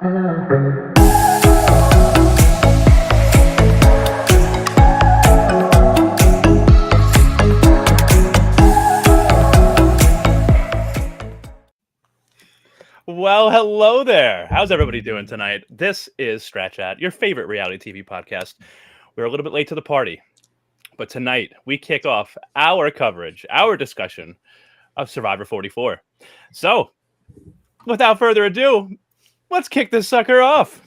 Well, hello there. How's everybody doing tonight? This is Strat Chat, your favorite reality TV podcast. We're a little bit late to the party, but tonight we kick off our coverage, our discussion of Survivor 44. So, without further ado, let's kick this sucker off.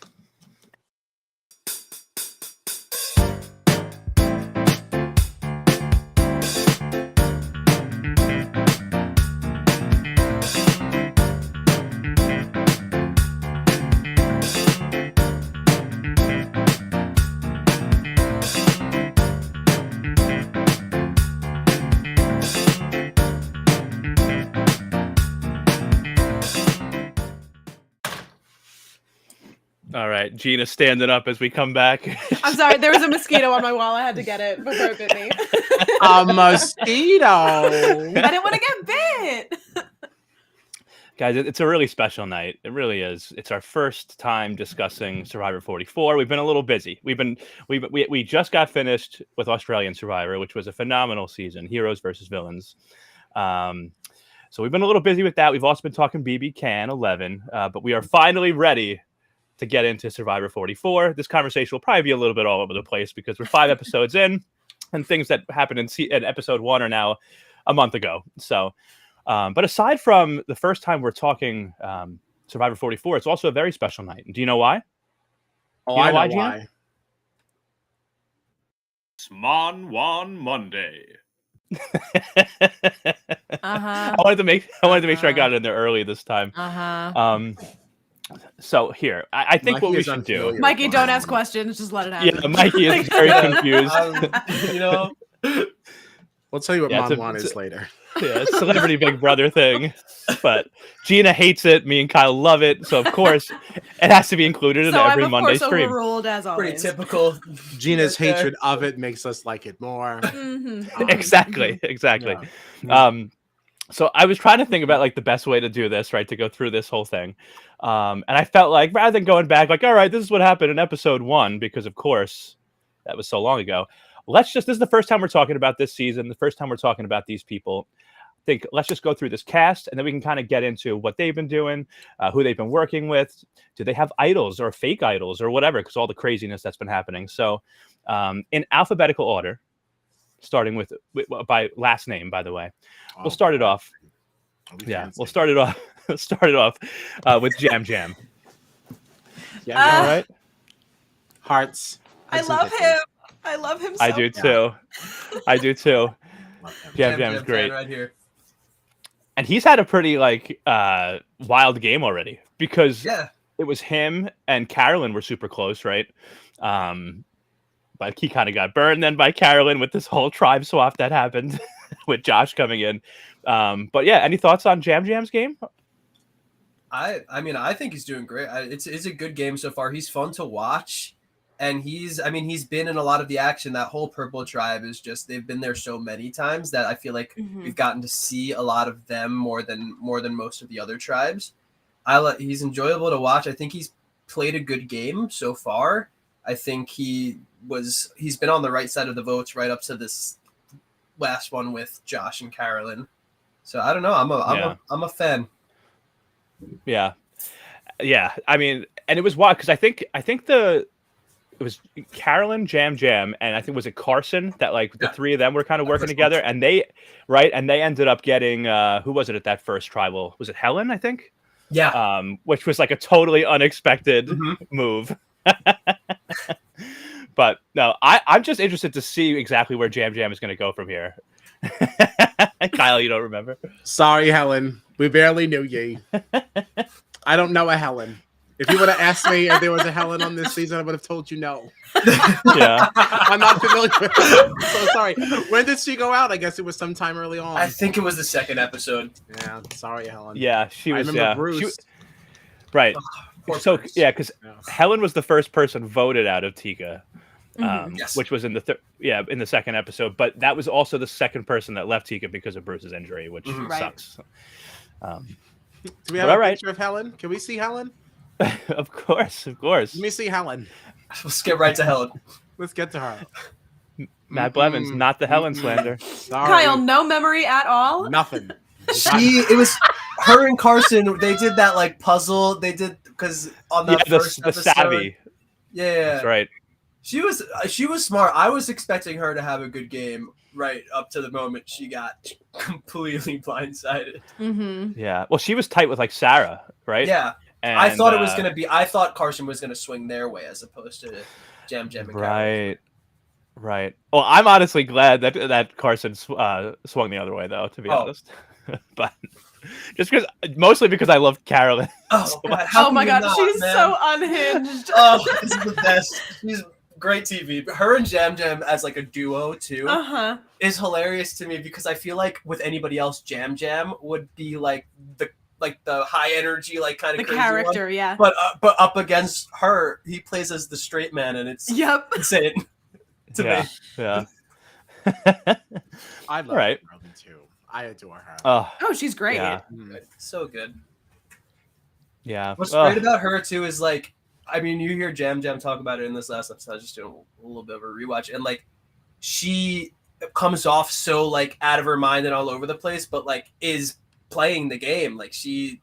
All right, Gina standing up as we come back. I'm sorry, there was a mosquito on my wall. I had to get it before it bit me. A mosquito. I didn't want to get bit. Guys, it's a really special night. It really is. It's our first time discussing Survivor 44. We've been a little busy. We just got finished with Australian Survivor, which was a phenomenal season, heroes versus villains. So we've been a little busy with that. We've also been talking BB Can 11, but we are finally ready to get into Survivor 44. This conversation will probably be a little bit all over the place because we're 5 episodes in, and things that happened in episode 1 are now a month ago. So, but aside from the first time we're talking Survivor 44, it's also a very special night. Do you know why? Oh, You know I know why, why. Smon Wan Monday. Uh-huh. I wanted to make sure I got it in there early this time. Uh-huh. So here, I think Mikey what we is should unfamiliar do. with Mikey, don't mine. ask questions. Just let it happen. Yeah, Mikey is very confused. We'll tell you what Yeah, it's Mon a- Juan it's is a- later. Yeah, Celebrity Big Brother thing. But Gina hates it. Me and Kyle love it. So, of course, it has to be included in So every I'm, of Monday course, stream. overruled as Pretty always. typical. Gina's Right there. hatred of it makes us like it more. Mhm. Exactly. Yeah. So I was trying to think about like the best way to do this, right? To go through this whole thing. And I felt like rather than going back, like, all right, this is what happened in episode 1, because of course that was so long ago. This is the first time we're talking about this season, the first time we're talking about these people. I think let's just go through this cast and then we can kind of get into what they've been doing, who they've been working with. Do they have idols or fake idols or whatever? Because all the craziness that's been happening. So in alphabetical order, starting with by last name, by the way. We'll start it off. Yeah, we'll start it off. With Jam Jam. Yeah, All right. hearts. I and some love kittens. him. I love him so I do much. too. I do too. Love him. Jam Jam's great. Right here. And he's had a pretty wild game already because Yeah. it was him and Carolyn were super close, right? But he kind of got burned then by Carolyn with this whole tribe swap that happened with Josh coming in. But yeah, any thoughts on Jam Jam's game? I mean, I think he's doing great. It's a good game so far. He's fun to watch, and he's been in a lot of the action. That whole purple tribe is just they've been there so many times that I feel like Mhm. we've gotten to see a lot of them more than most of the other tribes. He's enjoyable to watch. I think he's played a good game so far. I think he's been on the right side of the votes right up to this last one with Josh and Carolyn. So I don't know. I'm a fan. Yeah. I mean, and it was wild because I think it was Carolyn, Jam Jam, and I think was it Carson that like the three of them were kind of working together, and they ended up getting who was it at that first tribal? Was it Helen? I think. Yeah. Which was like a totally unexpected Mhm. move. But no, I'm just interested to see exactly where Jam Jam is going to go from here. Kyle, you don't remember? Sorry, Helen. We barely knew ye. I don't know a Helen. If you would have asked me if there was a Helen on this season, I would have told you no. Yeah. I'm not familiar with her. So sorry. When did she go out? I guess it was sometime early on. I think it was the second episode. Yeah, sorry, Helen. Yeah, she I was. remember Yeah, Bruce. right. Poor So Bruce. yeah, because Yeah. Helen was the first person voted out of Tika, Mhm. Yes. which was in the in the second episode. But that was also the second person that left Tika because of Bruce's injury, which Mhm. Right. sucks. Do we have All a right. picture of Helen? Can we see Helen? Of course. Let me see Helen. We'll skip right to Helen. Let's get to her. Matt Blevins, not the Helen slander. Sorry. Kyle, no memory at all. Nothing. It was her and Carson. They did that like puzzle. They did because on the first the episode, savvy. Yeah, That's right. She was smart. I was expecting her to have a good game right up to the moment she got completely blindsided. Mm-hmm. Yeah. Well, she was tight with like Sarah, right? Yeah. And, I thought it was gonna be. I thought Carson was gonna swing their way as opposed to Jam and Carol. Right. Well, I'm honestly glad that Carson swung the other way, though. To be honest, but mostly because I love Carolyn. Oh, God, oh my God, she's so unhinged. Oh, this is the best. She's great TV. But her and Jam as like a duo too is hilarious to me because I feel like with anybody else, Jam would be like the high energy, like kind of the character, one. yeah. But up against her, he plays as the straight man, and it's insane to me. Yeah. I love Carolyn too. I adore her. Oh, she's great. Yeah. So good. Yeah. What's great about her too is like, I mean, you hear Jam talk about it in this last episode. I was just doing a little bit of a rewatch, and like, she comes off so like out of her mind and all over the place, but like is playing the game. Like she's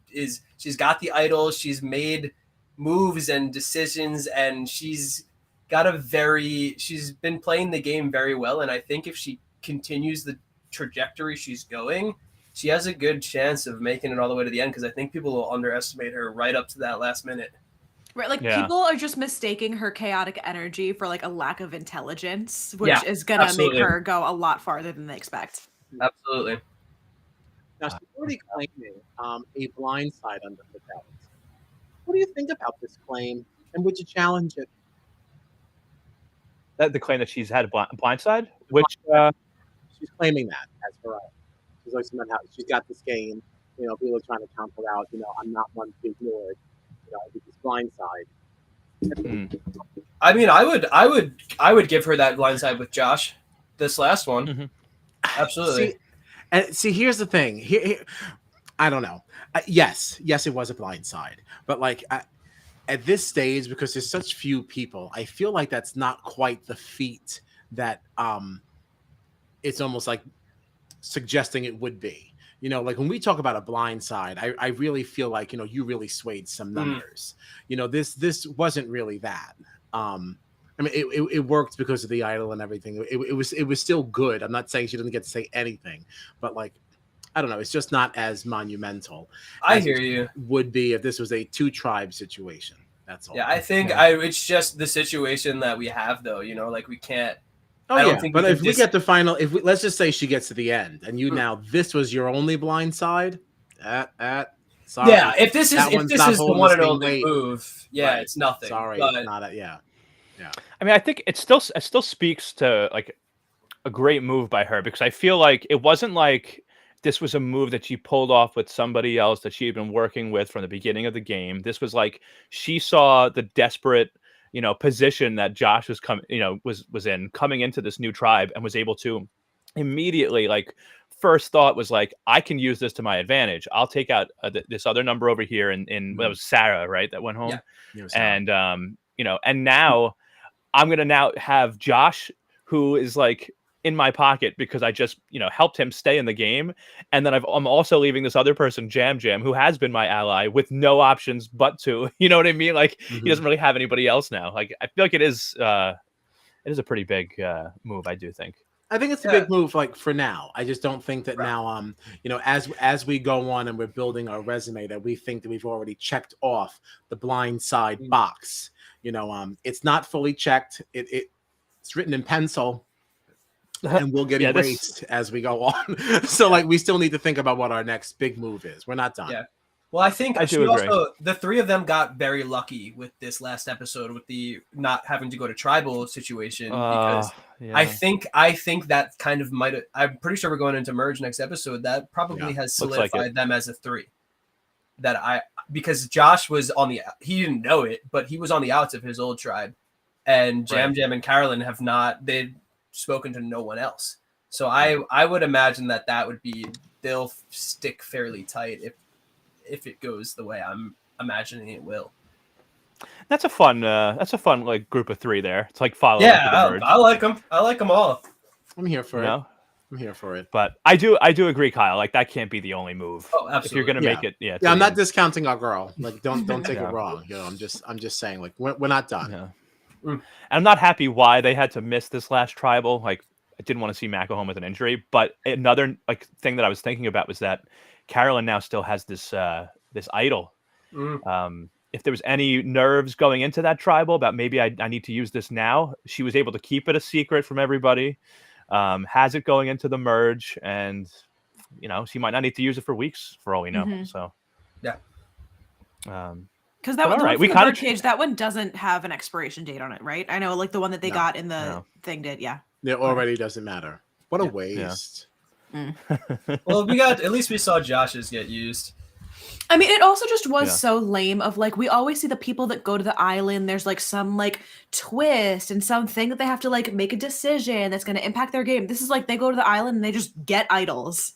got the idols. She's made moves and decisions, and she's been playing the game very well. And I think if she continues the trajectory she's going, she has a good chance of making it all the way to the end, because I think people will underestimate her right up to that last minute. Right, like people are just mistaking her chaotic energy for like a lack of intelligence, which is gonna make her go a lot farther than they expect. Absolutely. Now she's already claiming a blind side under her belt. What do you think about this claim, and would you challenge it? That the claim that she's had a blind side, which she's claiming that as her own. She's like somehow she's got this game. You know, people are trying to count her out. You know, I'm not one to be ignored. You know, I did this blind side. I mean, I would give her that blind side with Josh. This last one, absolutely. See, here's the thing. Here I don't know. Yes, it was a blind side, but like at this stage, because there's such few people, I feel like that's not quite the feat that it's almost like suggesting it would be. You know, like when we talk about a blind side, I really feel like, you know, you really swayed some numbers. You know, this wasn't really that. I mean, it worked because of the idol and everything. It was still good. I'm not saying she didn't get to say anything, but like, I don't know. It's just not as monumental. I hear you. Would be if this was a 2-tribe situation. That's all. Yeah, I think it's just the situation that we have, though. You know, like we can't. Oh, I don't think but if we get the final, let's just say she gets to the end, and you now this was your only blind side. Sorry. Yeah, if this is the one and only move, it's nothing. Sorry, but... it's not yeah. I mean, I think it still speaks to like a great move by her, because I feel like it wasn't like this was a move that she pulled off with somebody else that she had been working with from the beginning of the game. This was like she saw the desperate, you know, position that Josh was coming into this new tribe, and was able to immediately, like, first thought was like, I can use this to my advantage. I'll take out this other number over here, and that was Sarah, right? That went home. Yeah. And you know, and now I'm gonna now have Josh, who is like in my pocket because I just, you know, helped him stay in the game. And then I'm also leaving this other person, Jam, who has been my ally, with no options but to, you know what I mean? Like he doesn't really have anybody else now. Like I feel like it is a pretty big move, I do think. I think it's a big move, like for now. I just don't think that now, you know, as we go on and we're building our resume, that we think that we've already checked off the blind side box. You know, it's not fully checked. It's written in pencil. And we'll get erased as we go on. So, like, we still need to think about what our next big move is. We're not done. Yeah. Well, I think the three of them got very lucky with this last episode with the not having to go to tribal situation, because I think that kind of might have. I'm pretty sure we're going into merge next episode. That probably has solidified them as a 3. Because Josh was he didn't know it, but he was on the outs of his old tribe, and Jam and Carolyn have not. They've spoken to no one else. So I would imagine that would be, they'll stick fairly tight if it goes the way I'm imagining it will. That's a fun like group of 3 there. It's like following Yeah, up with the merge. I like them. I like them all. I'm here for it. No? I'm here for it. But I do agree, Kyle. Like that can't be the only move. Oh, absolutely. If you're gonna make it, yeah. I'm not discounting our girl. Like, don't take it wrong. You know, I'm just saying, like, we're not done. Yeah. And I'm not happy why they had to miss this last tribal. Like, I didn't want to see Matt go home with an injury. But another like thing that I was thinking about was that Carolyn now still has this this idol. If there was any nerves going into that tribal about maybe I need to use this now, she was able to keep it a secret from everybody. Has it going into the merge, and you know she might not need to use it for weeks for all we know. So yeah, because that one, right, we kind of cage. That one doesn't have an expiration date on it, right? I know, like the one that they got in the thing did. Yeah, it already doesn't matter. What a waste. Well, at least we saw Josh's get used. I mean, it also just was so lame of like, we always see the people that go to the island. There's like some like twist and something that they have to like make a decision that's going to impact their game. This is like, they go to the island and they just get idols.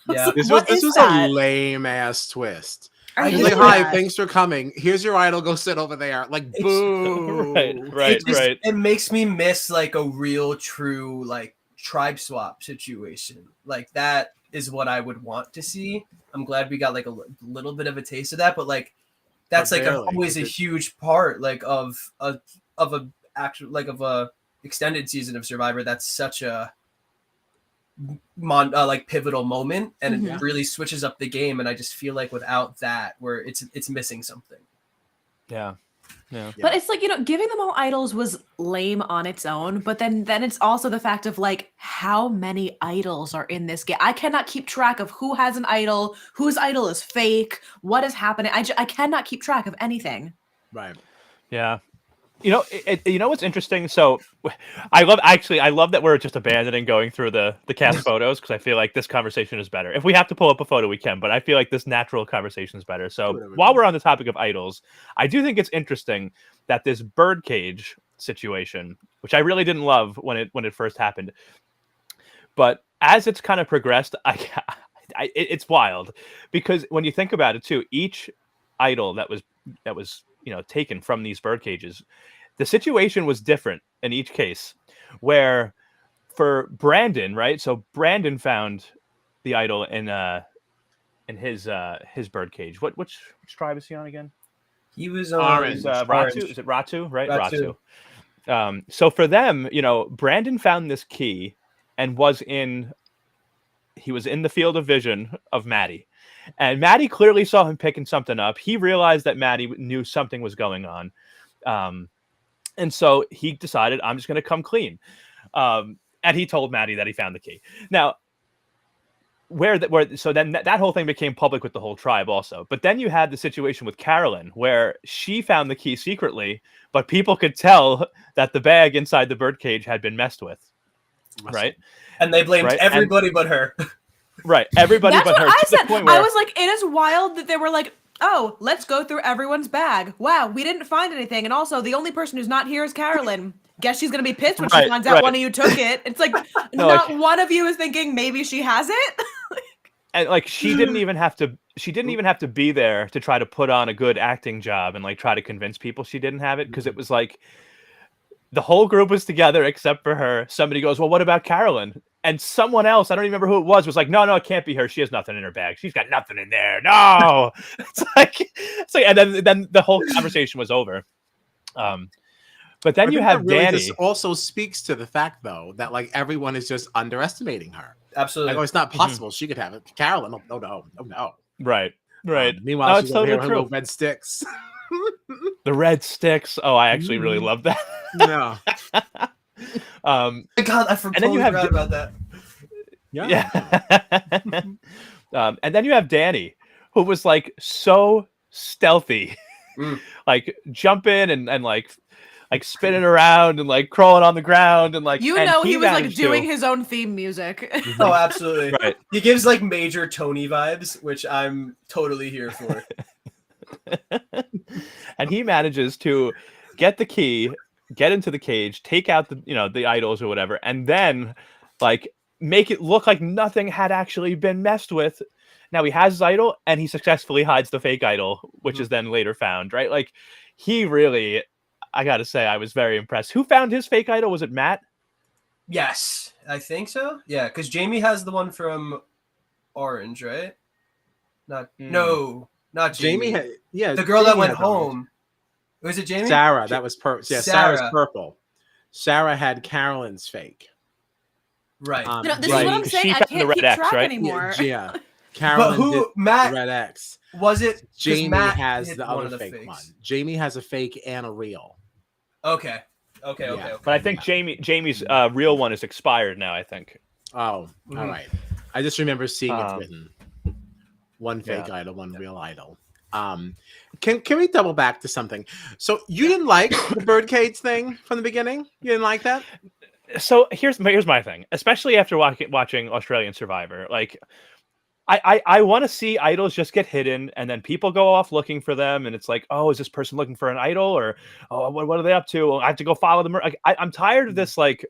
Yeah. Like, this was a lame ass twist. Like, hi, thanks for coming. Here's your idol. Go sit over there. Like, boo. Right. It makes me miss like a real true like tribe swap situation. Like that is what I would want to see. I'm glad we got like a little bit of a taste of that, but like that's like always a huge part like of a extended season of Survivor. That's such a like pivotal moment, and it really switches up the game. And I just feel like without that, where it's missing something. Yeah. But it's like, you know, giving them all idols was lame on its own, but then it's also the fact of like how many idols are in this game. I cannot keep track of who has an idol, whose idol is fake, what is happening. I cannot keep track of anything. Right. Yeah. You know what's interesting? So I love that we're just abandoning going through the cast photos, because I feel like this conversation is better. If we have to pull up a photo, we can, but I feel like this natural conversation is better. So while we're on the topic of idols, I do think it's interesting that this birdcage situation, which I really didn't love when it first happened, but as it's kind of progressed, it's wild, because when you think about it too, each idol that was taken from these bird cages, the situation was different in each case. Where for Brandon, right? So Brandon found the idol in his bird cage. Which tribe is he on again? He was on Ratu. Is it Ratu? Right, Ratu. So for them, Brandon found this key and was in the field of vision of Maddie. And Maddie clearly saw him picking something up. He realized that Maddie knew something was going on. And so he decided, I'm just going to come clean. And he told Maddie that he found the key. Now, so then that whole thing became public with the whole tribe also. But then you had the situation with Carolyn, where she found the key secretly, but people could tell that the bag inside the birdcage had been messed with. Right? And they blamed everybody but her. Right, everybody but her. I said. I was like, it is wild that they were like, oh, let's go through everyone's bag. Wow, we didn't find anything. And also, the only person who's not here is Carolyn. Guess she's going to be pissed when she finds out one of you took it. It's like, one of you is thinking maybe she has it. And like, she didn't even have to be there to try to put on a good acting job and like try to convince people she didn't have it. Because it was like, the whole group was together except for her. Somebody goes, well, what about Carolyn? And someone else, I don't even remember who it was like, no, it can't be her. She has nothing in her bag. She's got nothing in there. No. it's like, and then the whole conversation was over. But then you have Danny. This also speaks to the fact, though, that like everyone is just underestimating her. Absolutely. Like, it's not possible. She could have it. Carolyn, no. Right. Meanwhile, she's over here with her little red sticks. The red sticks. Oh, I actually really love that. Yeah. God, I forgot about that. Yeah. And then you have Danny, who was like so stealthy, like jumping and like spinning around and like crawling on the ground and like, he was like doing his own theme music. Oh, absolutely. Right. He gives like major Tony vibes, which I'm totally here for. And he manages to get the key, get into the cage, take out the idols or whatever, and then like make it look like nothing had actually been messed with. Now he has his idol and he successfully hides the fake idol, which is then later found, right? Like he really, I gotta say, I was very impressed. Who found his fake idol? Was it Matt? Yes, I think so. Yeah, because Jamie has the one from Orange, right? No, not Jamie. The girl that went home. Was it Jamie? Sarah. That was purple. Yeah, Sarah's purple. Sarah had Carolyn's fake. Right. This is what I'm saying. I can't keep track anymore. Yeah. Carolyn did Matt, the Red X. Was it? Jamie Matt has the other fake fakes. one. Jamie has a fake and a real. Okay. But I think Jamie's real one is expired now, I think. Oh, all right. I just remember seeing it written. One fake idol, one real idol. Can we double back to something? So you didn't like the birdcage thing from the beginning? You didn't like that? So here's my thing, especially after watching Australian Survivor. Like, I want to see idols just get hidden, and then people go off looking for them, and it's like, oh, is this person looking for an idol, or oh, what are they up to? I have to go follow them. Like, I'm tired of this. Like,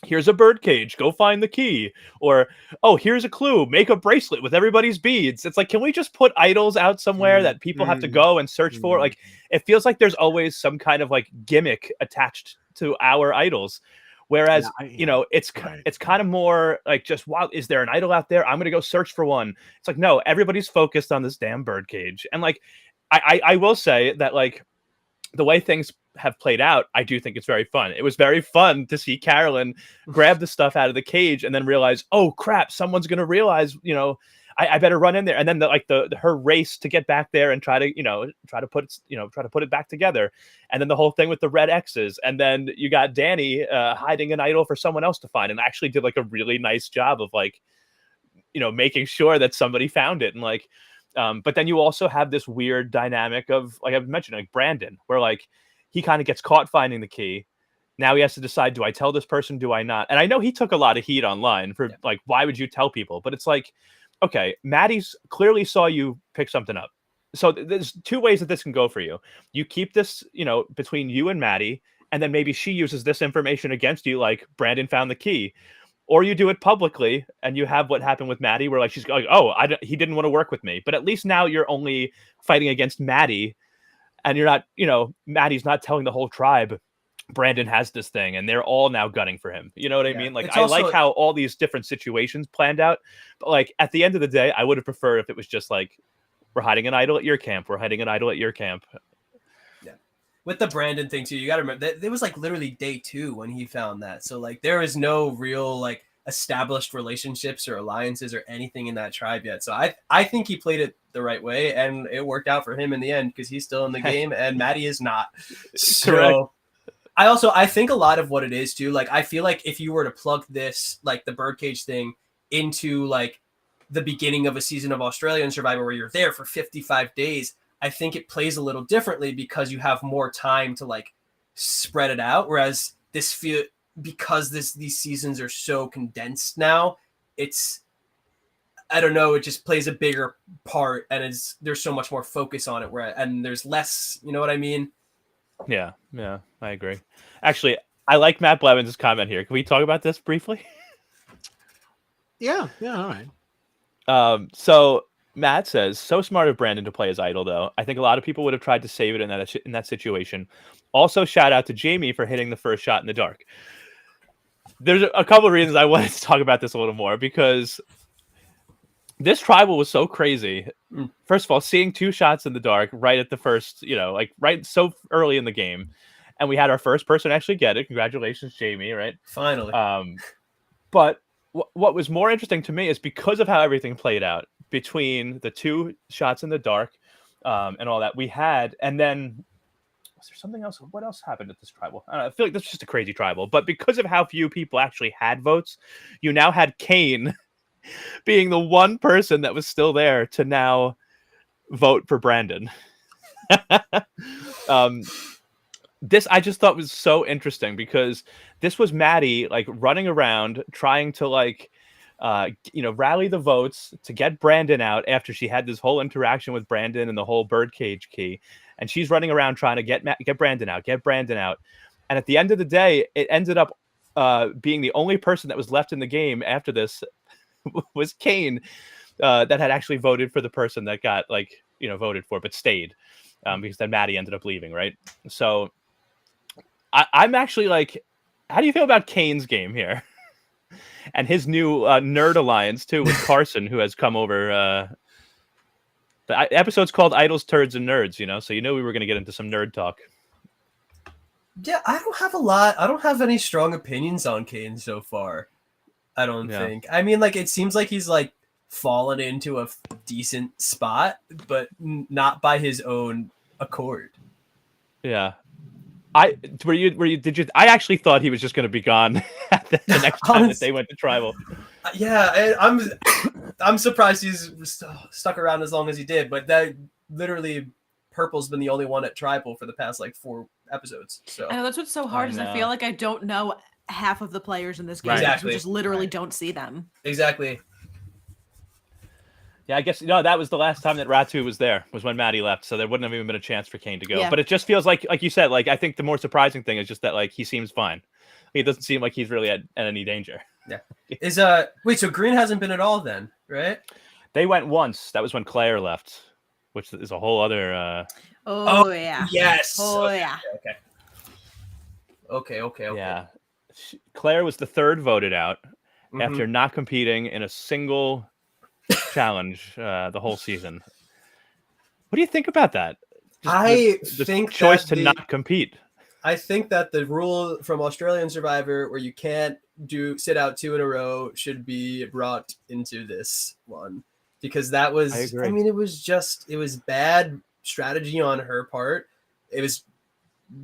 here's a birdcage, go find the key, or oh, here's a clue, make a bracelet with everybody's beads. It's like, can we just put idols out somewhere that people have to go and search for? Like, it feels like there's always some kind of like gimmick attached to our idols. Whereas, it's kind of more like just, wow, is there an idol out there? I'm going to go search for one. It's like, no, everybody's focused on this damn birdcage. And like, I will say that like the way things have played out, I do think it's very fun. It was very fun to see Carolyn grab the stuff out of the cage and then realize, oh crap, someone's going to realize, I better run in there. And then her race to get back there and try to put it back together. And then the whole thing with the red X's. And then you got Danny hiding an idol for someone else to find, and actually did like a really nice job of like, making sure that somebody found it. And like, but then you also have this weird dynamic of, like I've mentioned, like Brandon, where like he kind of gets caught finding the key. Now he has to decide, do I tell this person? Do I not? And I know he took a lot of heat online for like, why would you tell people? But it's like, okay, Maddie's clearly saw you pick something up. So there's two ways that this can go for you. You keep this, between you and Maddie, and then maybe she uses this information against you, like Brandon found the key. Or you do it publicly, and you have what happened with Maddie, where like she's like, oh, he didn't want to work with me. But at least now you're only fighting against Maddie, and you're not, Maddie's not telling the whole tribe Brandon has this thing, and they're all now gunning for him. You know what I mean? Like, I like how all these different situations planned out, but like at the end of the day, I would have preferred if it was just like, we're hiding an idol at your camp, we're hiding an idol at your camp. Yeah. With the Brandon thing too, you got to remember that it was like literally day 2 when he found that. So like there is no real like established relationships or alliances or anything in that tribe yet. So I think he played it the right way, and it worked out for him in the end because he's still in the game and Maddie is not. So I think a lot of what it is too, like I feel like if you were to plug this, like the birdcage thing, into like the beginning of a season of Australian Survivor where you're there for 55 days, I think it plays a little differently because you have more time to like spread it out. Whereas because these seasons are so condensed now, it's, I don't know, it just plays a bigger part, and there's so much more focus on it and there's less, you know what I mean? Yeah, I agree. Actually, I like Matt Blevins' comment here. Can we talk about this briefly? Yeah, all right. So Matt says, so smart of Brandon to play as idol, though. I think a lot of people would have tried to save it in that situation. Also, shout out to Jamie for hitting the first shot in the dark. There's a couple of reasons I wanted to talk about this a little more, because this tribal was so crazy. First of all, seeing 2 shots in the dark right at the first, like right so early in the game. And we had our first person actually get it. Congratulations, Jamie, right? Finally. But what was more interesting to me is because of how everything played out between the 2 shots in the dark and all that we had. And then was there something else? What else happened at this tribal? I don't know, I feel like this was just a crazy tribal. But because of how few people actually had votes, you now had Kane being the one person that was still there to now vote for Brandon. This I just thought was so interesting, because this was Maddie like running around trying to like rally the votes to get Brandon out after she had this whole interaction with Brandon and the whole birdcage key, and she's running around trying to get Brandon out. And at the end of the day, it ended up being the only person that was left in the game after this was Kane, that had actually voted for the person that got voted for but stayed. because then Maddie ended up leaving, right? So I'm actually like, how do you feel about Kane's game here? And his new nerd alliance too with Carson, who has come over. The episode's called "Idols, Turds, and Nerds." So you know we were going to get into some nerd talk. Yeah, I don't have a lot. I don't have any strong opinions on Kane so far. I don't think. I mean, like, it seems like he's like fallen into a decent spot, but not by his own accord. Yeah. Did you? I actually thought he was just going to be gone at the next time that they went to tribal. Yeah, I'm surprised he's stuck around as long as he did. But that literally, Purple's been the only one at tribal for the past like 4 episodes. So I know that's what's so hard is I feel like I don't know half of the players in this game. Exactly. We just literally don't see them. Exactly. Yeah, I guess that was the last time that Ratu was there, was when Maddie left, so there wouldn't have even been a chance for Kane to go. Yeah. But it just feels like you said, like I think the more surprising thing is just that like he seems fine. It doesn't seem like he's really at any danger. Yeah. Wait, so Green hasn't been at all then, right? They went once. That was when Claire left, which is a whole other. Oh yeah. Yes. Oh yeah. Okay. Yeah, Claire was the third voted out after not competing in a single challenge the whole season. What do you think about that? I the think choice that to not compete. I think that the rule from Australian Survivor where you can't sit out 2 in a row should be brought into this one, because that was, I agree. I mean, it was bad strategy on her part. It was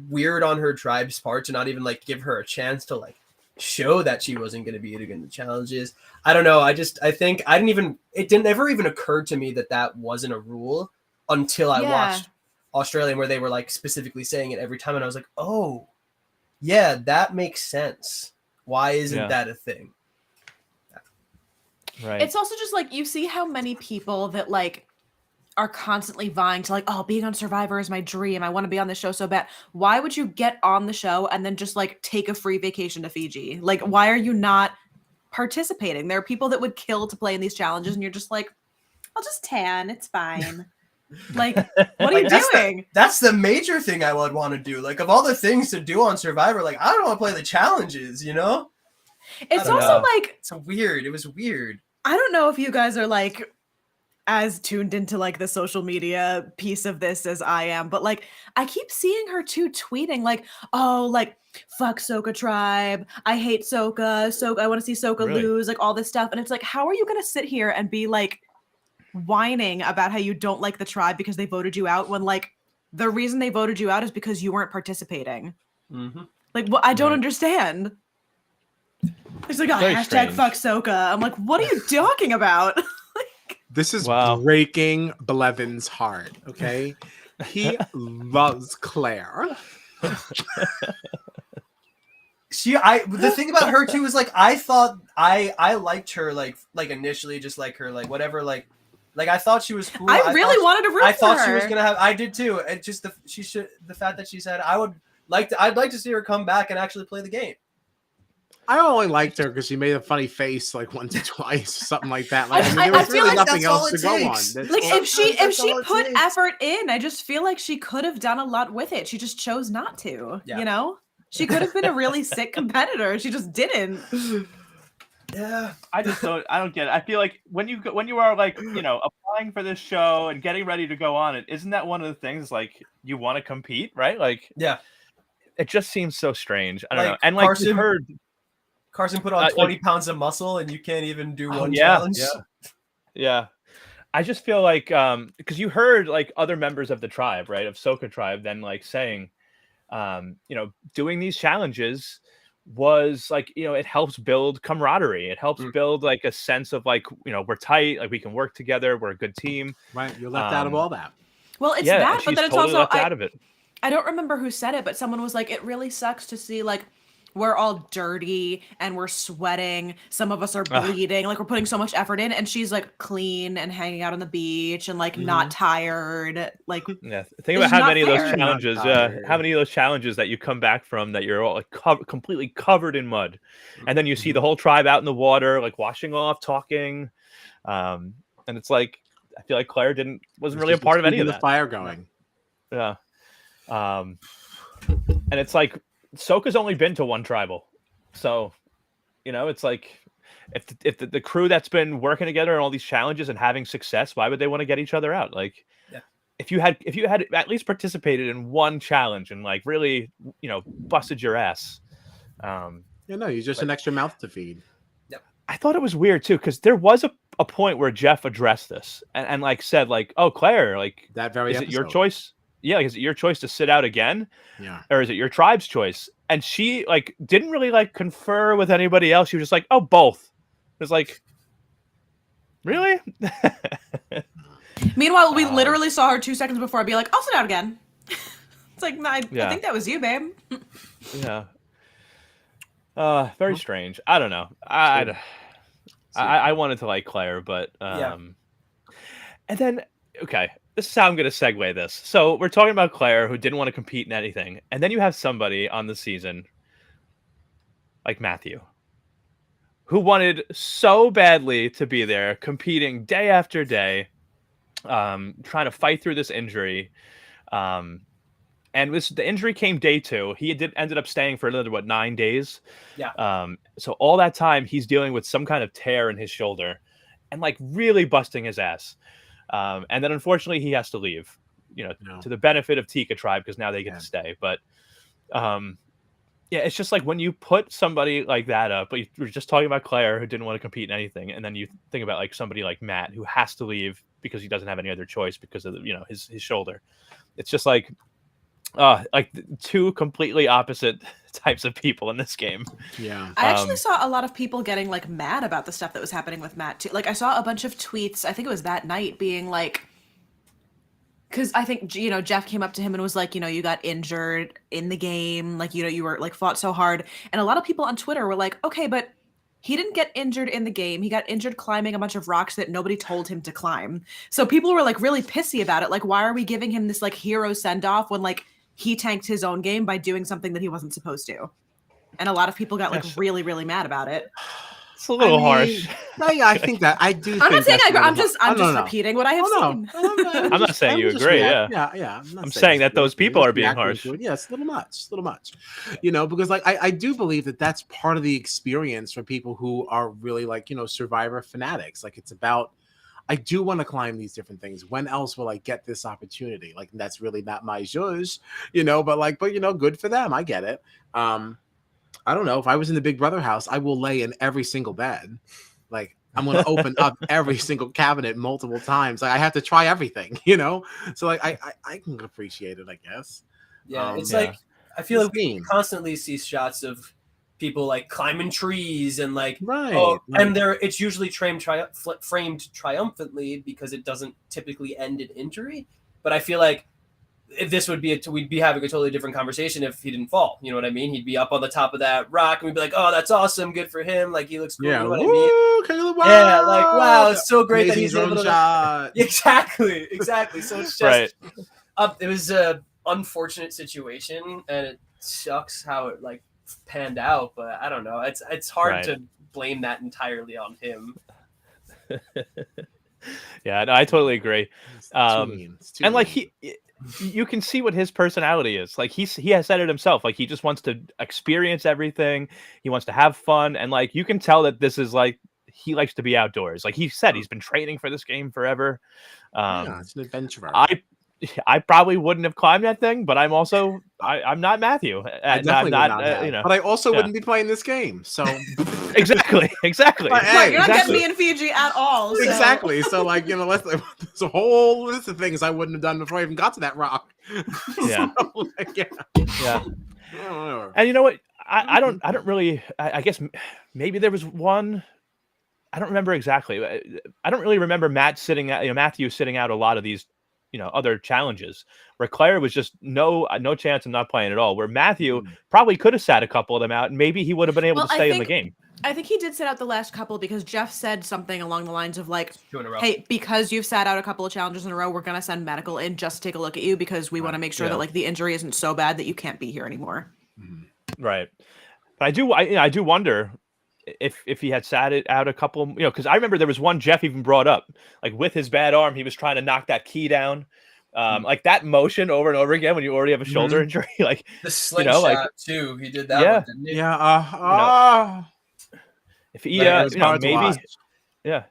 weird on her tribe's part to not even like give her a chance to like show that she wasn't going to be in the challenges. I don't know. It didn't ever even occur to me that wasn't a rule until I watched Australian, where they were like specifically saying it every time. And I was like, oh yeah, that makes sense. Why isn't that a thing? Right. It's also just like, you see how many people that like are constantly vying to like, oh, being on Survivor is my dream. I want to be on the show so bad. Why would you get on the show and then just like take a free vacation to Fiji? Like, why are you not participating? There are people that would kill to play in these challenges, and you're just like, I'll just tan. It's fine. Like, what are you doing? That's the major thing I would want to do. Like, of all the things to do on Survivor, like, I don't want to play the challenges, It's also like, it's weird. It was weird. I don't know if you guys are like as tuned into like the social media piece of this as I am, but like I keep seeing her too tweeting like, oh, like fuck Soka tribe, I hate Soka, I want to see Soka lose, like all this stuff. And it's like, how are you gonna sit here and be like whining about how you don't like the tribe because they voted you out, when like the reason they voted you out is because you weren't participating? Like, what? I don't understand. It's like, hashtag strange. fuck Soka. I'm like, what are you talking about? This is breaking Blevin's heart, okay? He loves Claire. The thing about her too is like, I thought I liked her like initially, just like her, like whatever, like I thought she was cool. I really wanted to root for her. I thought she was gonna have. I did too. And just the fact that she said I'd like to see her come back and actually play the game. I only liked her because she made a funny face like once or twice, something like that. Like, I there was feel really like nothing else to go on. Like, if she put effort in, I just feel like she could have done a lot with it. She just chose not to. Yeah. She could have been a really sick competitor. She just didn't. Yeah, I don't get it. I feel like when you are like, applying for this show and getting ready to go on it, isn't that one of the things, like, you want to compete, right? Like, yeah, it just seems so strange. I don't know. And Carson, like, you heard Carson put on 20 pounds of muscle, and you can't even do one challenge. Yeah. I just feel like because you heard like other members of the tribe, right, of Soka tribe, then like saying, doing these challenges was like, it helps build camaraderie. It helps build like a sense of like, we're tight, like we can work together, we're a good team. Right, you're left out of all that. Well, it's that, but then it's totally also left out of it. I don't remember who said it, but someone was like, it really sucks to see like we're all dirty and we're sweating. Some of us are bleeding. Like, we're putting so much effort in, and she's like clean and hanging out on the beach and like not tired. Like, think about how many of those challenges, how many of those challenges that you come back from that you're all like completely covered in mud, and then you see the whole tribe out in the water, like washing off, talking, and it's like, I feel like Claire wasn't really a part of any of that. The fire going. Yeah. And it's like Soka's only been to one tribal, so it's like if the crew that's been working together on all these challenges and having success, why would they want to get each other out? Like, Yeah. if you had at least participated in one challenge and like really busted your ass. You're just an extra mouth to feed. I thought it was weird too, because there was a point where Jeff addressed this and like said like, "Oh, Claire, like That very is it your episode. choice? Yeah, like, is it your choice to sit out again? Yeah. Or is it your tribe's choice?" And she like didn't really like confer with anybody else. She was just like, "Oh, both." It was like, really? Meanwhile, we literally saw her 2 seconds before be like, "I'll sit out again." It's like, no, I think that was you, babe. Yeah. Very strange. I don't know. I wanted to like Claire, but and then okay, this is how I'm going to segue this. So we're talking about Claire, who didn't want to compete in anything, and then you have somebody on the season like Matthew, who wanted so badly to be there, competing day after day, trying to fight through this injury. And the injury came day 2. He ended up staying for another 9 days. Yeah. So all that time he's dealing with some kind of tear in his shoulder, and like really busting his ass. And then unfortunately he has to leave. To the benefit of Tika Tribe, because now they get to stay. But it's just like when you put somebody like that up, but we're just talking about Claire, who didn't want to compete in anything, and then you think about like somebody like Matt, who has to leave because he doesn't have any other choice because of his shoulder. It's just like two completely opposite types of people in this game. Yeah. I actually saw a lot of people getting like mad about the stuff that was happening with Matt too. Like I saw a bunch of tweets, I think it was that night, being like, because I think Jeff came up to him and was like, you got injured in the game, like you were like fought so hard, and a lot of people on Twitter were like, okay, but he didn't get injured in the game. He got injured climbing a bunch of rocks that nobody told him to climb. So people were like really pissy about it. Like, why are we giving him this like hero send off when like he tanked his own game by doing something that he wasn't supposed to? And a lot of people got like really, really mad about it. It's a little harsh. No, yeah, I think that I do. I'm not saying I agree. I'm just just repeating what I have seen. I'm not saying you agree. Yeah. I'm saying that those people are being harsh. Yeah, it's a little much. Because like I do believe that that's part of the experience for people who are really like Survivor fanatics. Like it's about, I do want to climb these different things. When else will I get this opportunity? Like that's really not my zhuzh, but good for them. I get it. I don't know. If I was in the Big Brother house, I will lay in every single bed. Like I'm going to open up every single cabinet multiple times. Like I have to try everything, So like I can appreciate it, I guess. Yeah, it's like I feel like we constantly see shots of people like climbing trees and like and it's usually framed triumphantly because it doesn't typically end in injury. But I feel like if this would be we'd be having a totally different conversation if he didn't fall. You know what I mean? He'd be up on the top of that rock and we'd be like, "Oh, that's awesome, good for him! Like he looks cool." Yeah, you know what I mean? King of the World! Yeah, like wow, it's so great that Amazing he's able to. shot. Exactly. So it's just it was a unfortunate situation, and it sucks how it like panned out. But I don't know. It's hard to blame that entirely on him. Yeah, no, I totally agree. And like you can see what his personality is. Like he has said it himself. Like he just wants to experience everything. He wants to have fun, and like you can tell that this is like he likes to be outdoors. Like he said, he's been training for this game forever. It's an adventure. I probably wouldn't have climbed that thing, but I'm also I'm not Matthew. I definitely not but I also wouldn't be playing this game. So exactly. But, hey, you're not getting me in Fiji at all. So. Exactly. So like there's a whole list of things I wouldn't have done before I even got to that rock. Yeah. So, yeah. And you know what? I don't really. I guess maybe there was one. I don't remember exactly. I don't really remember Matthew sitting out a lot of these other challenges where Claire was just no chance of not playing at all, where Matthew probably could have sat a couple of them out and maybe he would have been able to stay in the game. I think he did sit out the last couple because Jeff said something along the lines of like, hey, because you've sat out a couple of challenges in a row, we're going to send medical in just to take a look at you because we want to make sure that like the injury isn't so bad that you can't be here anymore. Right. But I do wonder if he had sat it out a couple, because I remember there was one Jeff even brought up, like with his bad arm, he was trying to knock that key down Like that motion over and over again when you already have a shoulder injury. Like The slingshot like too. He did that Yeah. one, didn't he? Yeah. if he, It was hard to maybe, watch. yeah,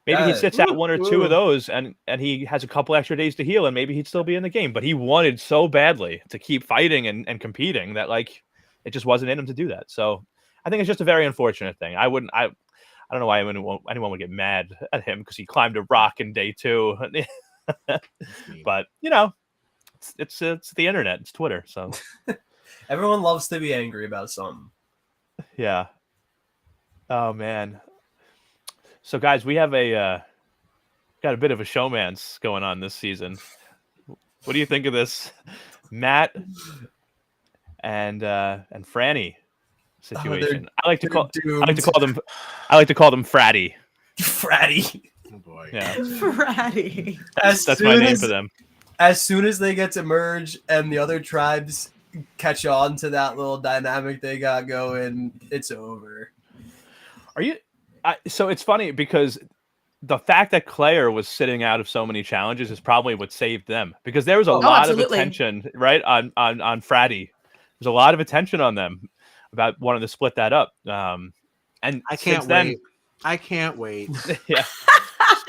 maybe he Yeah. sits out one or two Ooh. of those, and he has a couple extra days to heal, and maybe he'd still be in the game. But he wanted so badly to keep fighting and competing that like it just wasn't in him to do that. So I think it's just a very unfortunate thing. I don't know why anyone would get mad at him because he climbed a rock in day 2. But it's the internet, it's Twitter, so Everyone loves to be angry about something. yeah. Oh man. So guys, we have got a bit of a showmance going on this season. What do you think of this, Matt and Franny situation? I like to call them Fratty. Fratty. Oh boy. Yeah, Fratty. that's my name for them. As soon as they get to merge and the other tribes catch on to that little dynamic they got going, it's over. So it's funny because the fact that Claire was sitting out of so many challenges is probably what saved them, because there was a lot absolutely. of attention, right, on Fratty. There's a lot of attention on them about wanting to split that up. And I can't wait. I can't wait. Yeah.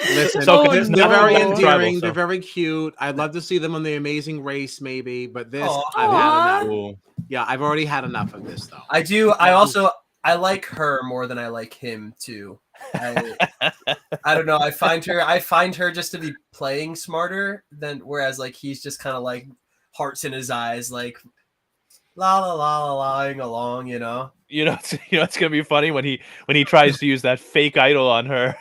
Listen, So they're no. very Tribal, endearing. so. They're very cute. I'd love to see them on The Amazing Race, maybe. But this, Aw. I've had enough. Cool. Yeah, I've already had enough of this, though. I do. I like her more than I like him too. I don't know. I find her just to be playing smarter than, whereas like he's just kind of like hearts in his eyes, like la la la la laing along, you know. It's gonna be funny when he tries to use that fake idol on her.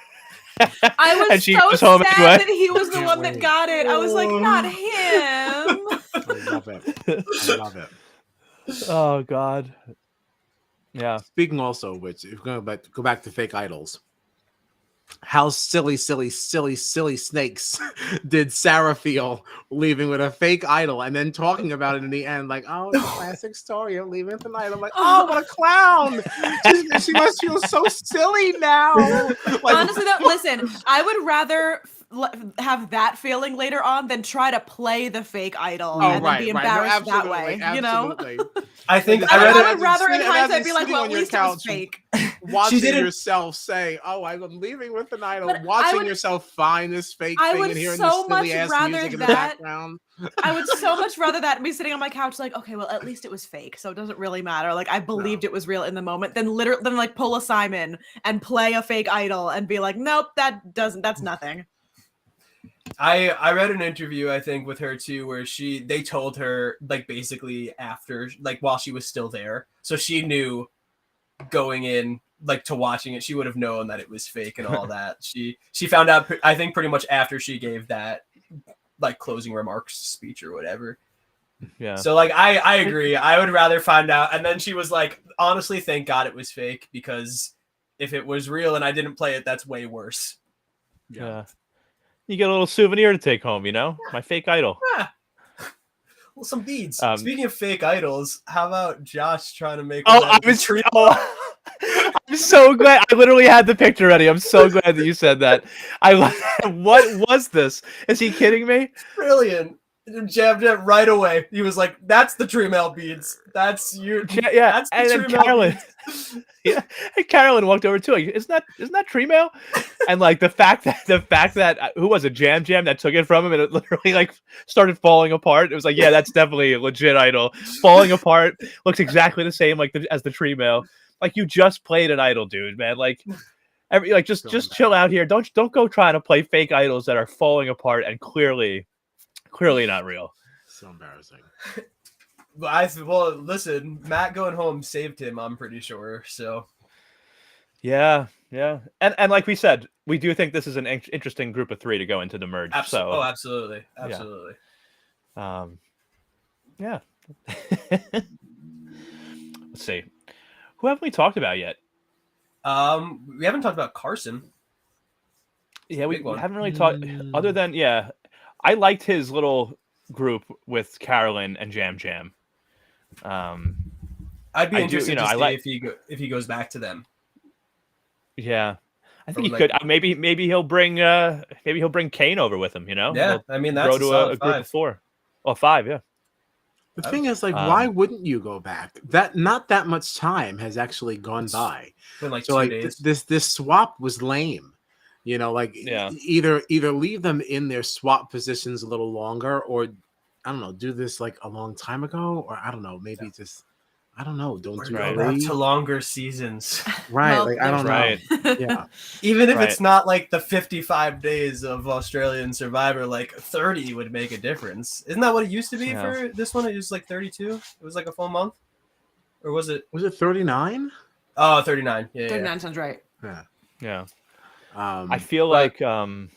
I was And she so goes home sad anyway. that he was the Can't one wait. that got it. I was like, not him. I love it. I love it. Oh God. Yeah. Speaking also of which, if we're going to go back to fake idols, how silly snakes did Sarah feel leaving with a fake idol and then talking about it in the end, like, oh, the classic story of leaving with an idol. I'm like, oh, what a clown! She must feel so silly now. Like, Honestly, though, listen, I would rather have that feeling later on than try to play the fake idol and then be embarrassed that way. Absolutely. I think I would rather in Imagine hindsight be like, sitting well, on at your least it was couch fake. watching didn't- yourself say, "Oh, I'm leaving with an idol," But I watching would- yourself find this fake I thing would and hearing so this much silly ass rather music in the that- background. I would so much rather that be sitting on my couch like, okay, well, at least it was fake, so it doesn't really matter. Like, I believed it was real in the moment, than like pull a Simon and play a fake idol and be like, nope, that's nothing. I read an interview, I think, with her too, where they told her like basically after, like while she was still there, so she knew going in, like to watching it, she would have known that it was fake and all that. She found out, I think, pretty much after she gave that like closing remarks speech or whatever. Yeah. So like I agree. I would rather find out. And then she was like, honestly, thank God it was fake, because if it was real and I didn't play it, that's way worse. Yeah. You get a little souvenir to take home, my fake idol. Yeah. Well, some beads. Um, Speaking of fake idols, how about Josh trying to make? I'm so glad. I literally had the picture ready. I'm so glad that you said that. What was this? Is he kidding me? Brilliant. Jabbed it right away. He was like, "That's the tree mail beads. That's your Yeah." That's the And then tree mail Carolyn, beads." yeah, and Carolyn walked over too. Like, isn't that tree mail? And like the fact that who was it, Jam that took it from him, and it literally like started falling apart. It was like, yeah, that's definitely a legit idol. Falling apart, looks exactly the same as the tree mail. Like, you just played an idol, dude, man. Like, just chill out here. Don't go trying to play fake idols that are falling apart and clearly not real. So embarrassing. Well, listen, Matt going home saved him, I'm pretty sure. So Yeah. And like we said, we do think this is an interesting group of 3 to go into the merge. So absolutely. yeah. Let's see. Who haven't we talked about yet? We haven't talked about Carson. Yeah, we Big one. haven't really talked other than I liked his little group with Carolyn and Jam. I'd be I do- interested you know, to I see like- if he goes back to them. Yeah. I think he could. Maybe he'll bring Kane over with him. You know. Yeah, They'll I mean grow that's to a group of 4 or 5. Yeah. The thing is, like, why wouldn't you go back? Not that much time has actually gone by. been like So 2 like days. this swap was lame. You know, like either leave them in their swap positions a little longer, or I don't know, do this like a long time ago, or I don't know, maybe just I don't know, don't do Go 3. back to longer seasons. Right, Well, like I don't right. know. Yeah. Even if Right. it's not like the 55 days of Australian Survivor, like 30 would make a difference. Isn't that what it used to be for this one? It was like 32. It was like a full month, or was it? Was it 39? Oh, 39. Yeah, 39 sounds right. Yeah. Yeah. I I feel like you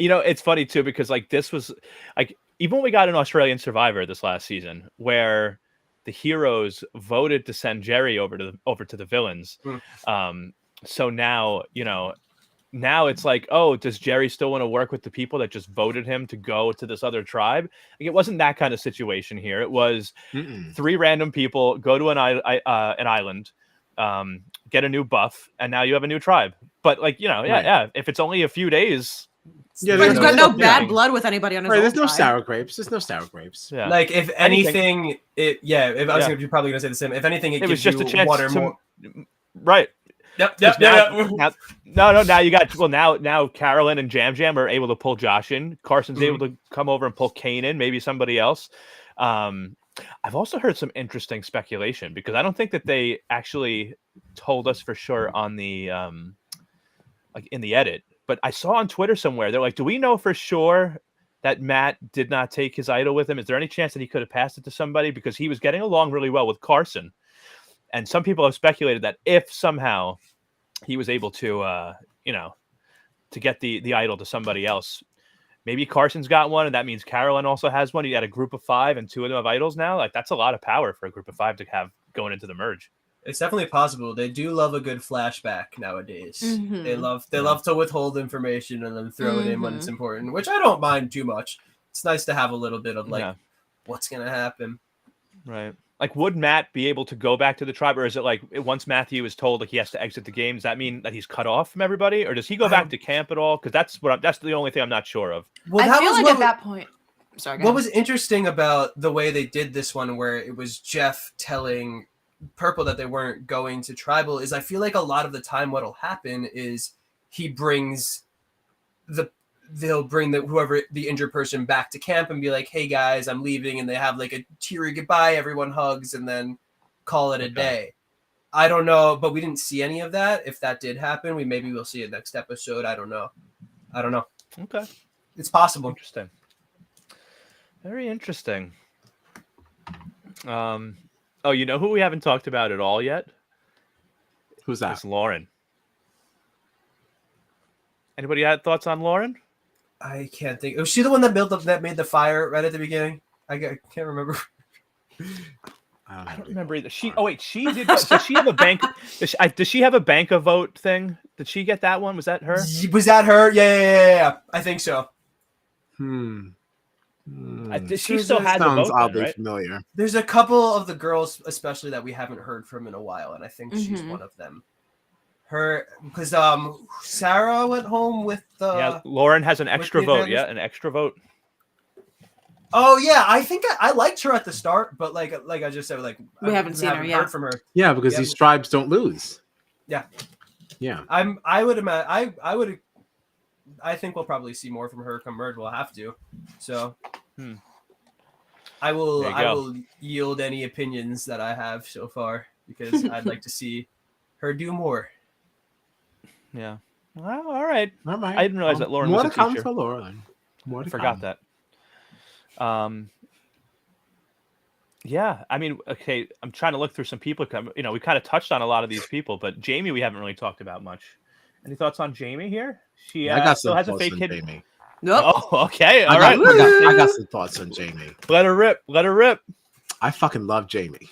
know, it's funny too because like this was like even when we got an Australian Survivor this last season where the heroes voted to send Jerry over to the villains. So now, you know, now it's like, oh, does Jerry still want to work with the people that just voted him to go to this other tribe? Like, it wasn't that kind of situation here. It was 3 random people go to an island, get a new buff, and now you have a new tribe. But like, you know, yeah. If it's only a few days, He's got no bad blood with anybody on his own there's no side. sour grapes. There's no sour grapes. Yeah. Like if anything, if I was you're probably gonna say the same. If anything, it was gives just you a chance one or to, more. right. Yep. Now you got now Carolyn and Jam Jam are able to pull Josh in. Carson's able to come over and pull Kane in, maybe somebody else. I've also heard some interesting speculation because I don't think that they actually told us for sure on the like in the edit, but I saw on Twitter somewhere they're like, do we know for sure that Matt did not take his idol with him? Is there any chance that he could have passed it to somebody because he was getting along really well with Carson? And some people have speculated that if somehow he was able to, you know, to get the idol to somebody else, maybe Carson's got one, and that means Carolyn also has one. You got a group of 5, and 2 of them have idols now. Like that's a lot of power for a group of 5 to have going into the merge. It's definitely possible. They do love a good flashback nowadays. Mhm. They love to withhold information and then throw it in when it's important, which I don't mind too much. It's nice to have a little bit of like what's gonna happen. Right. Like, would Matt be able to go back to the tribe, or is it like once Matthew is told like he has to exit the game, does that mean that he's cut off from everybody, or does he go back to camp at all? Because that's the only thing I'm not sure of. Well, I feel like at that point. Sorry. What was interesting about the way they did this one, where it was Jeff telling Purple that they weren't going to tribal, is I feel like a lot of the time what'll happen is they'll bring whoever the injured person back to camp and be like, hey guys, I'm leaving, and they have like a teary goodbye, everyone hugs, and then call it a day. I don't know, but we didn't see any of that. If that did happen, maybe we'll see it next episode. I don't know. Okay. It's possible. Interesting. Very interesting. Oh, you know who we haven't talked about at all yet? Who's that? It's Lauren. Anybody had thoughts on Lauren? I can't think. Was she the one that made the fire right at the beginning? I can't remember. I don't remember either. She did. Does she have a bank? Does she have a bank of vote thing? Did she get that one? Was that her? Was that her? Yeah. I think so. Does she still have the vote? Sounds oddly right? familiar. There's a couple of the girls, especially that we haven't heard from in a while, and I think she's one of them. Her, because Sarah went home with Lauren has an extra vote. Yeah, an extra vote. Oh yeah, I think I liked her at the start, but like I just said, like we haven't seen her yet. Heard from her. Yeah, because these tribes don't lose. Yeah. I think we'll probably see more from her come merge. We'll have to. So I will yield any opinions that I have so far because I'd like to see her do more. Yeah. Well, all right. I didn't realize that Lauren more was to a come teacher. for Lauren. More to Forgot come. that. Yeah, I mean, okay, I'm trying to look through some people. You know, we kind of touched on a lot of these people, but Jamie, we haven't really talked about much. Any thoughts on Jamie here? She I got still some has a thoughts fake on kid. Jamie. Nope. Oh, okay, all I right. got some thoughts on Jamie. Let her rip. Let her rip. I fucking love Jamie.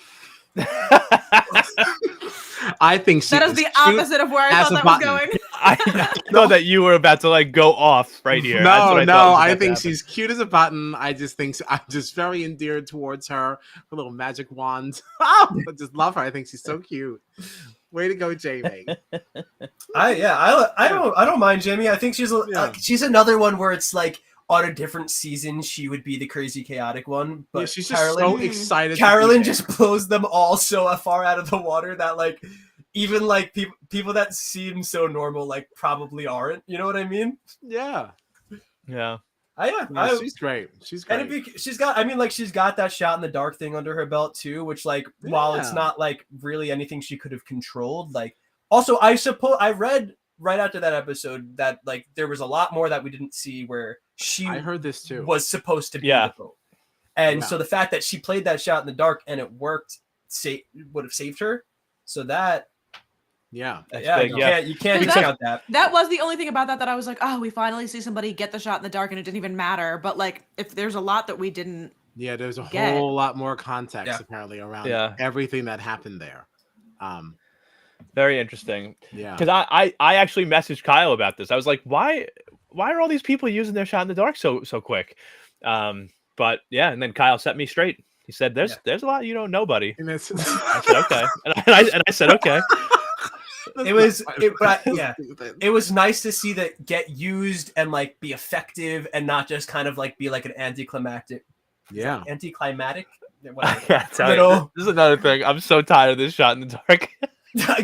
I think she that is the opposite of where I thought that was going. I know that you were about to like go off right here. No, I think she's cute as a button. I just think I'm just very endeared towards her. Her little magic wand. I just love her. I think she's so cute. Way to go, Jamie. I don't mind Jamie. I think Yeah. she's another one where it's like on a different season she would be the crazy chaotic one, but Yeah, she's just so excited. Carolyn to be just blows them all so far out of the water that like even like people that seem so normal like probably aren't. You know what I mean? there. Yeah. She's great. She's great. And she's got that shot in the dark thing under her belt too, which like while it's Yeah. not like really anything she could have controlled, like also I suppose I read right after that episode that like there was a lot more that we didn't see where she I heard this too. was supposed to be Yeah. the boat. And Yeah. so the fact that she played that shot in the dark and it worked would have saved her. So that Yeah. Big, you can't Because discount that. That was the only thing about that I was like, oh, we finally see somebody get the shot in the dark and it didn't even matter. But like, if there's a lot that we didn't. Yeah, there's a Get. whole lot more context Yeah. apparently around Yeah. everything that happened there. Very interesting. Yeah. Because I actually messaged Kyle about this. I was like, why are all these people using their shot in the dark so quick? But yeah, and then Kyle set me straight. He said, "There's a lot you don't know, buddy." And it's I said, "Okay," and I said, "Okay." It was nice to see that get used and like be effective and not just kind of like be like an anticlimactic. yeah. Anticlimactic. Whatever. Yeah, tell You you, know? this is another thing. I'm so tired of this shot in the dark.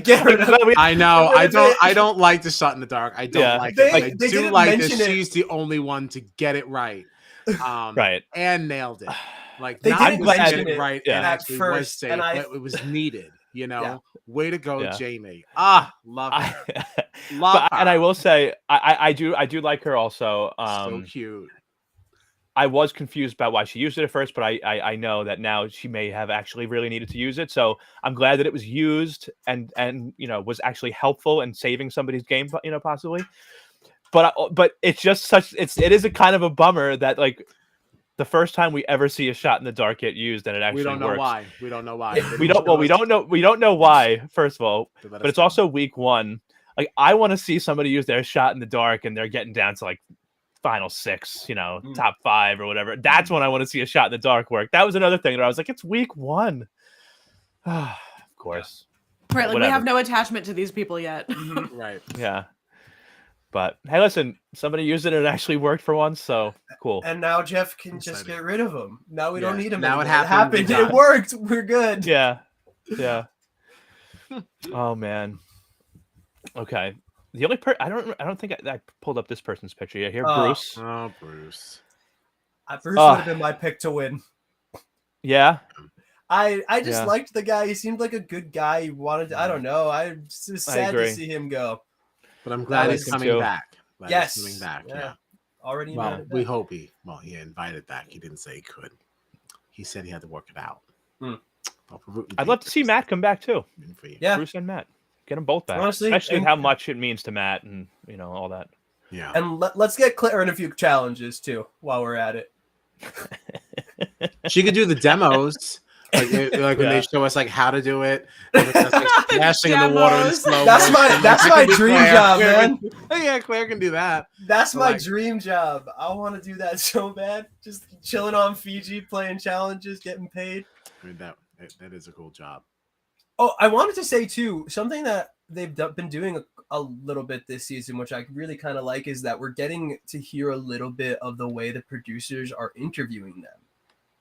Get rid of it. I know. Wait a minute. I don't like the shot in the dark. I don't Yeah. like They- it. I they do didn't like that mention it. she's the only one to get it right. Right. And nailed it. Like They not didn't just get mention it it right Yeah. and at actually was first, safe, and but it was needed, you know. Yeah. Way to go, Yeah. Jamie. Love her. Love But, her. and I will say, I do like her also. So cute. I was confused about why she used it at first, but I know that now she may have actually really needed to use it. So I'm glad that it was used and was actually helpful in saving somebody's game, possibly. But it's just it is a kind of a bummer that like the first time we ever see a shot in the dark get used and it actually We don't know works. why. We don't know why. We don't know why, first of all, but it's also week 1. Like I want to see somebody use their shot in the dark and they're getting down to like final 6, top 5 or whatever. That's when I want to see a shot in the dark work. That was another thing that I was like, it's week 1. Of course. Right, like we Whatever. have no attachment to these people yet. right. Yeah. But hey, listen, somebody used it and it actually worked for once, so cool. And now Jeff can just Excited. get rid of him. Now we don't Yeah. need him. Now it anymore. happened, we It got it. worked. We're good. Yeah. Yeah. Oh man. Okay. The only I don't think I pulled up this person's picture yet. Here, Oh. Bruce. Oh, Bruce. Bruce would have been my pick to win. Yeah. I just Yeah. liked the guy. He seemed like a good guy. He wanted to, I don't know. I was sad to agree. see him go. But I'm glad I he's like him coming too. back. Glad Yes. he's coming back. Yeah. Yeah. Already Well, invited we back. hope he invited back. He didn't say he could. He said he had to work it out. Hmm. Well, we're rooting I'd for love you, to see Bruce. Matt come back too. Rooting for you. Yeah. Bruce and Matt. Get them both back. Honestly, especially with and- how much it means to Matt and all that. Yeah. And let's get Claire in a few challenges too while we're at it. She could do the demos. Like when they Yeah. show us like how to do it, and it's just, like, splashing in the water in Demos. slow That's my- motion. that's Like, my it could be dream Claire. job, Claire man. yeah, Claire can do that. That's my Like- dream job. I want to do that so bad. Just chilling on Fiji, playing challenges, getting paid. I mean that is a cool job. Oh, I wanted to say too, something that they've been doing a little bit this season, which I really kind of like, is that we're getting to hear a little bit of the way the producers are interviewing them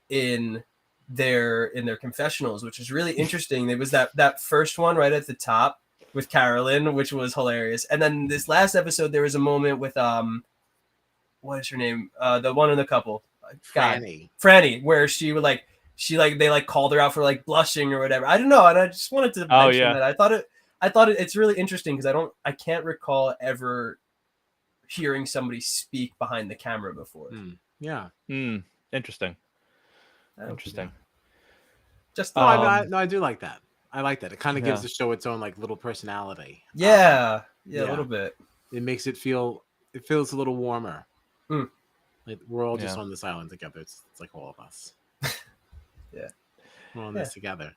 in their confessionals, which is really interesting. There was that first one right at the top with Carolyn, which was hilarious, and then this last episode there was a moment with what is her name? The one in the couple, God. Franny, where they called her out for like blushing or whatever. I don't know, and I just wanted to mention yeah. that. I thought it's really interesting because I can't recall ever hearing somebody speak behind the camera before. Yeah. Interesting. I don't- Interesting. Just No, I do like that. I like that. It kind of gives Yeah. the show its own like little personality. yeah, a yeah. little bit. It makes it feels a little warmer. Mm. Like we're all just Yeah. on this island together. It's like all of us. Yeah. We're on Yeah. this together.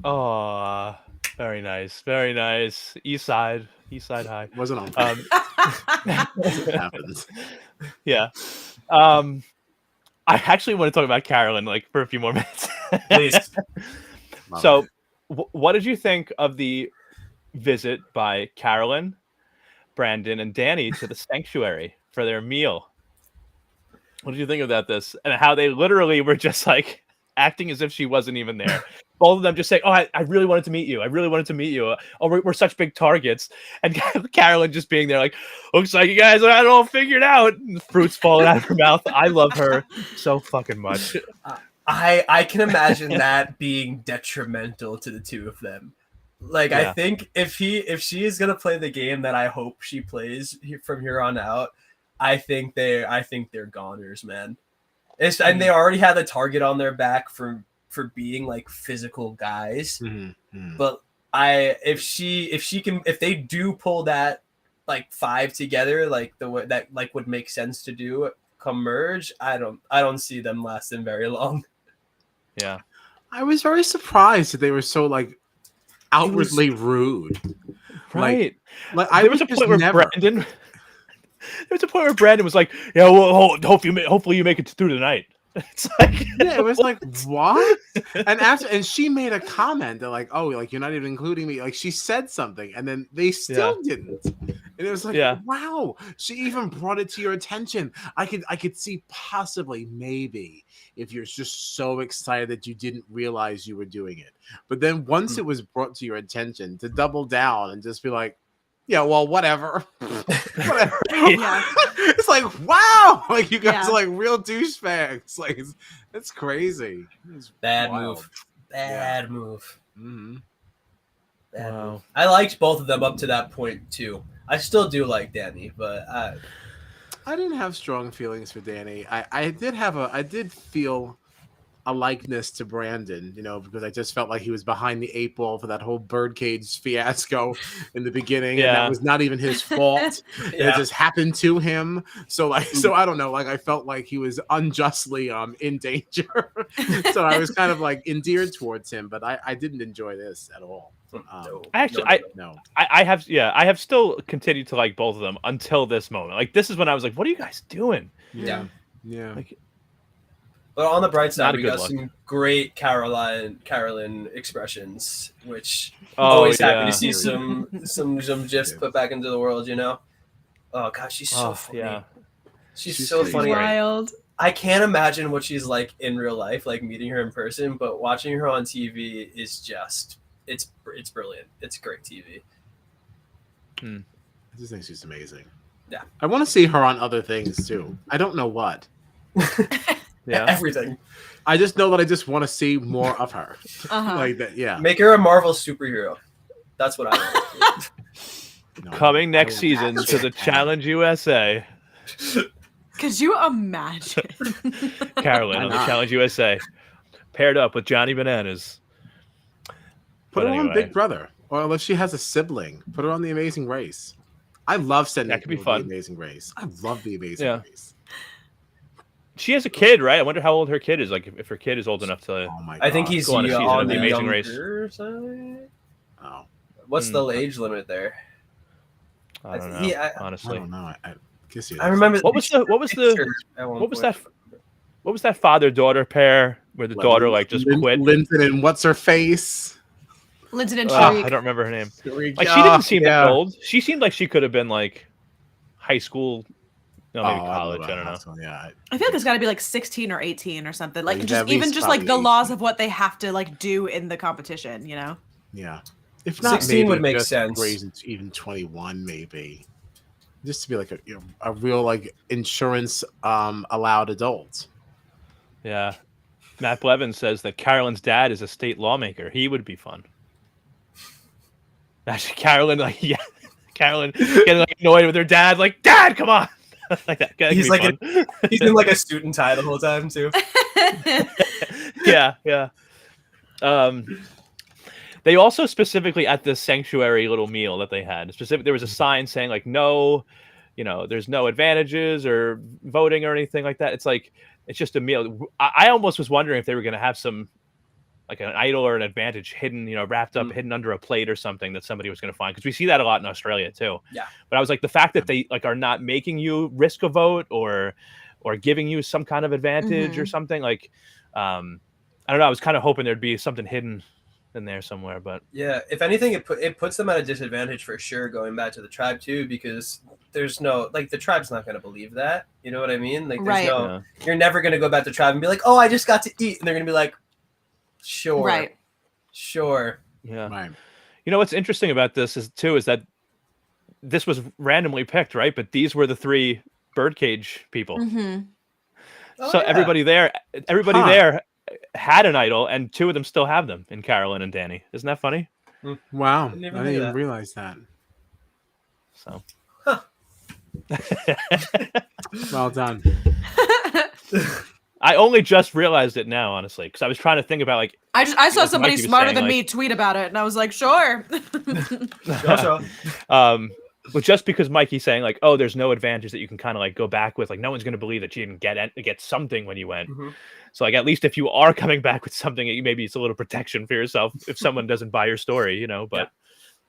Oh, very nice. Very nice. East side high. Wasn't on. Um, It happens. yeah. I actually want to talk about Carolyn like for a few more minutes. Please. Love So, it. what did you think of the visit by Carolyn, Brandon, and Danny to the sanctuary for their meal? What did you think about this? And how they literally were just like acting as if she wasn't even there. Both of them just saying, "Oh, I really wanted to meet you. I really wanted to meet you. Oh, we're such big targets." And Carolyn just being there like, "Looks like you guys had it all figured out." And the fruit's falling out of her mouth. I love her so fucking much. I can imagine that being detrimental to the two of them. Like, Yeah. I think if she is gonna play the game that I hope she plays from here on out, I think they're goners, man. And they already had the target on their back for being like physical guys. But if they do pull that like 5 together, like the way that like would make sense to do come merge, I don't see them lasting very long. Yeah. I was very surprised that they were so like outwardly rude. Right. Like I There was would a just point where never. Brandon. There was a point where Brandon was like, "Yeah, well, hopefully you make it through the night." It's like, Yeah, it was like, what? And she made a comment that like, oh, like you're not even including me. Like she said something, and then they still didn't. And it was like, wow, she even brought it to your attention. I could see possibly maybe if you're just so excited that you didn't realize you were doing it. But then once it was brought to your attention, to double down and just be like, yeah, well, whatever. Whatever. Yeah. It's like, wow, like you guys Yeah. are like real douchebags. Like it's crazy. It's Bad wild. move. Bad move. Mhm. Bad Wow. move. I liked both of them up to that point too. I still do like Danny, but I didn't have strong feelings for Danny. I did feel a likeness to Brandon, you know, because I just felt like he was behind the 8 ball for that whole birdcage fiasco in the beginning, and that was not even his fault. It just happened to him. So I don't know, like I felt like he was unjustly in danger. So I was kind of like endeared towards him, but I didn't enjoy this at all. I have still continued to like both of them until this moment. Like this is when I was like, "What are you guys doing?" Yeah. Like, but on the bright Not side, a we good got look. some great Carolyn expressions, which Oh, always happy yeah. to see some gifs put back into the world. You know, oh god, she's so funny. Yeah. She's so crazy. funny. Wild. I can't imagine what she's like in real life, like meeting her in person, but watching her on TV is just it's brilliant. It's great TV. I just think she's amazing. Yeah. I want to see her on other things too. I don't know what. Yeah. Everything. I just know that I just want to see more of her. Uh-huh. Like that, yeah. Make her a Marvel superhero. That's what I want. No, Coming I next want season that. to the Challenge USA. Could you imagine? Carolyn on the not? Challenge USA, paired up with Johnny Bananas. Put But her on anyway. Big Brother, or unless she has a sibling, put her on The Amazing Race. I love sending That could be people to fun. The Amazing Race. I love The Amazing Yeah. Race. She has a kid, right? I wonder how old her kid is. Like, if her kid is old enough to. Oh my god! I think he's Go on a season on of the The Amazing younger side. Oh, What's the age limit there? I don't know. Yeah, I honestly, don't know. I guess I remember. what was that father daughter pair where the daughter like just quit? Linton and what's her face? Linton and I Shariq. don't remember her name. Like Like she didn't seem that old. She seemed like she could have been like high school, maybe college. I don't know. Yeah, I feel like it's got to be like 16 or 18 or something. Like Yeah, just at even least just like the probably laws 18. of what they have to like do in the competition, you know? yeah. If not, 16 maybe would make just sense. raise it to even 21, maybe, just to be like a real like insurance allowed adult. Yeah. Matt Blevins says that Carolyn's dad is a state lawmaker. He would be fun. Actually, Carolyn, like, yeah, Carolyn getting like annoyed with her dad, like, "Dad, come on!" Like that. That could He's be like fun. He's in like a suit and tie the whole time too. Yeah. They also specifically at the sanctuary little meal that they had, there was a sign saying like, "No, there's no advantages or voting or anything like that." It's like it's just a meal. I almost was wondering if they were going to have some like an idol or an advantage hidden, wrapped up, hidden under a plate or something that somebody was going to find, because we see that a lot in Australia too. Yeah. But I was like, the fact that they like are not making you risk a vote or giving you some kind of advantage or something like, I don't know. I was kind of hoping there'd be something hidden in there somewhere. But Yeah, if anything, it puts them at a disadvantage for sure. Going back to the tribe too, because there's no like the tribe's not going to believe that. You know what I mean? Like, there's Right. no, yeah. you're never going to go back to tribe and be like, oh, I just got to eat, and they're going to be like, sure, Right. sure. Yeah. Right. You know what's interesting about this is that this was randomly picked, right? But these were the 3 birdcage people. Mm-hmm. Oh, So yeah. everybody there Huh. there had an idol, and 2 of them still have them in Carolyn and Danny. Isn't that funny? Wow. I Didn't didn't even think of even that. realize that. So Huh. Well done. I only just realized it now, honestly, because I was trying to think about like I saw As somebody Mikey was smarter saying, than like- me tweet about it, and I was like, sure. Also, well, just because Mikey's saying like, oh, there's no advantage that you can kind of like go back with, like no one's going to believe that you didn't get something when you went. mhm. So like at least if you are coming back with something, maybe it's a little protection for yourself if someone doesn't buy your story, you know. But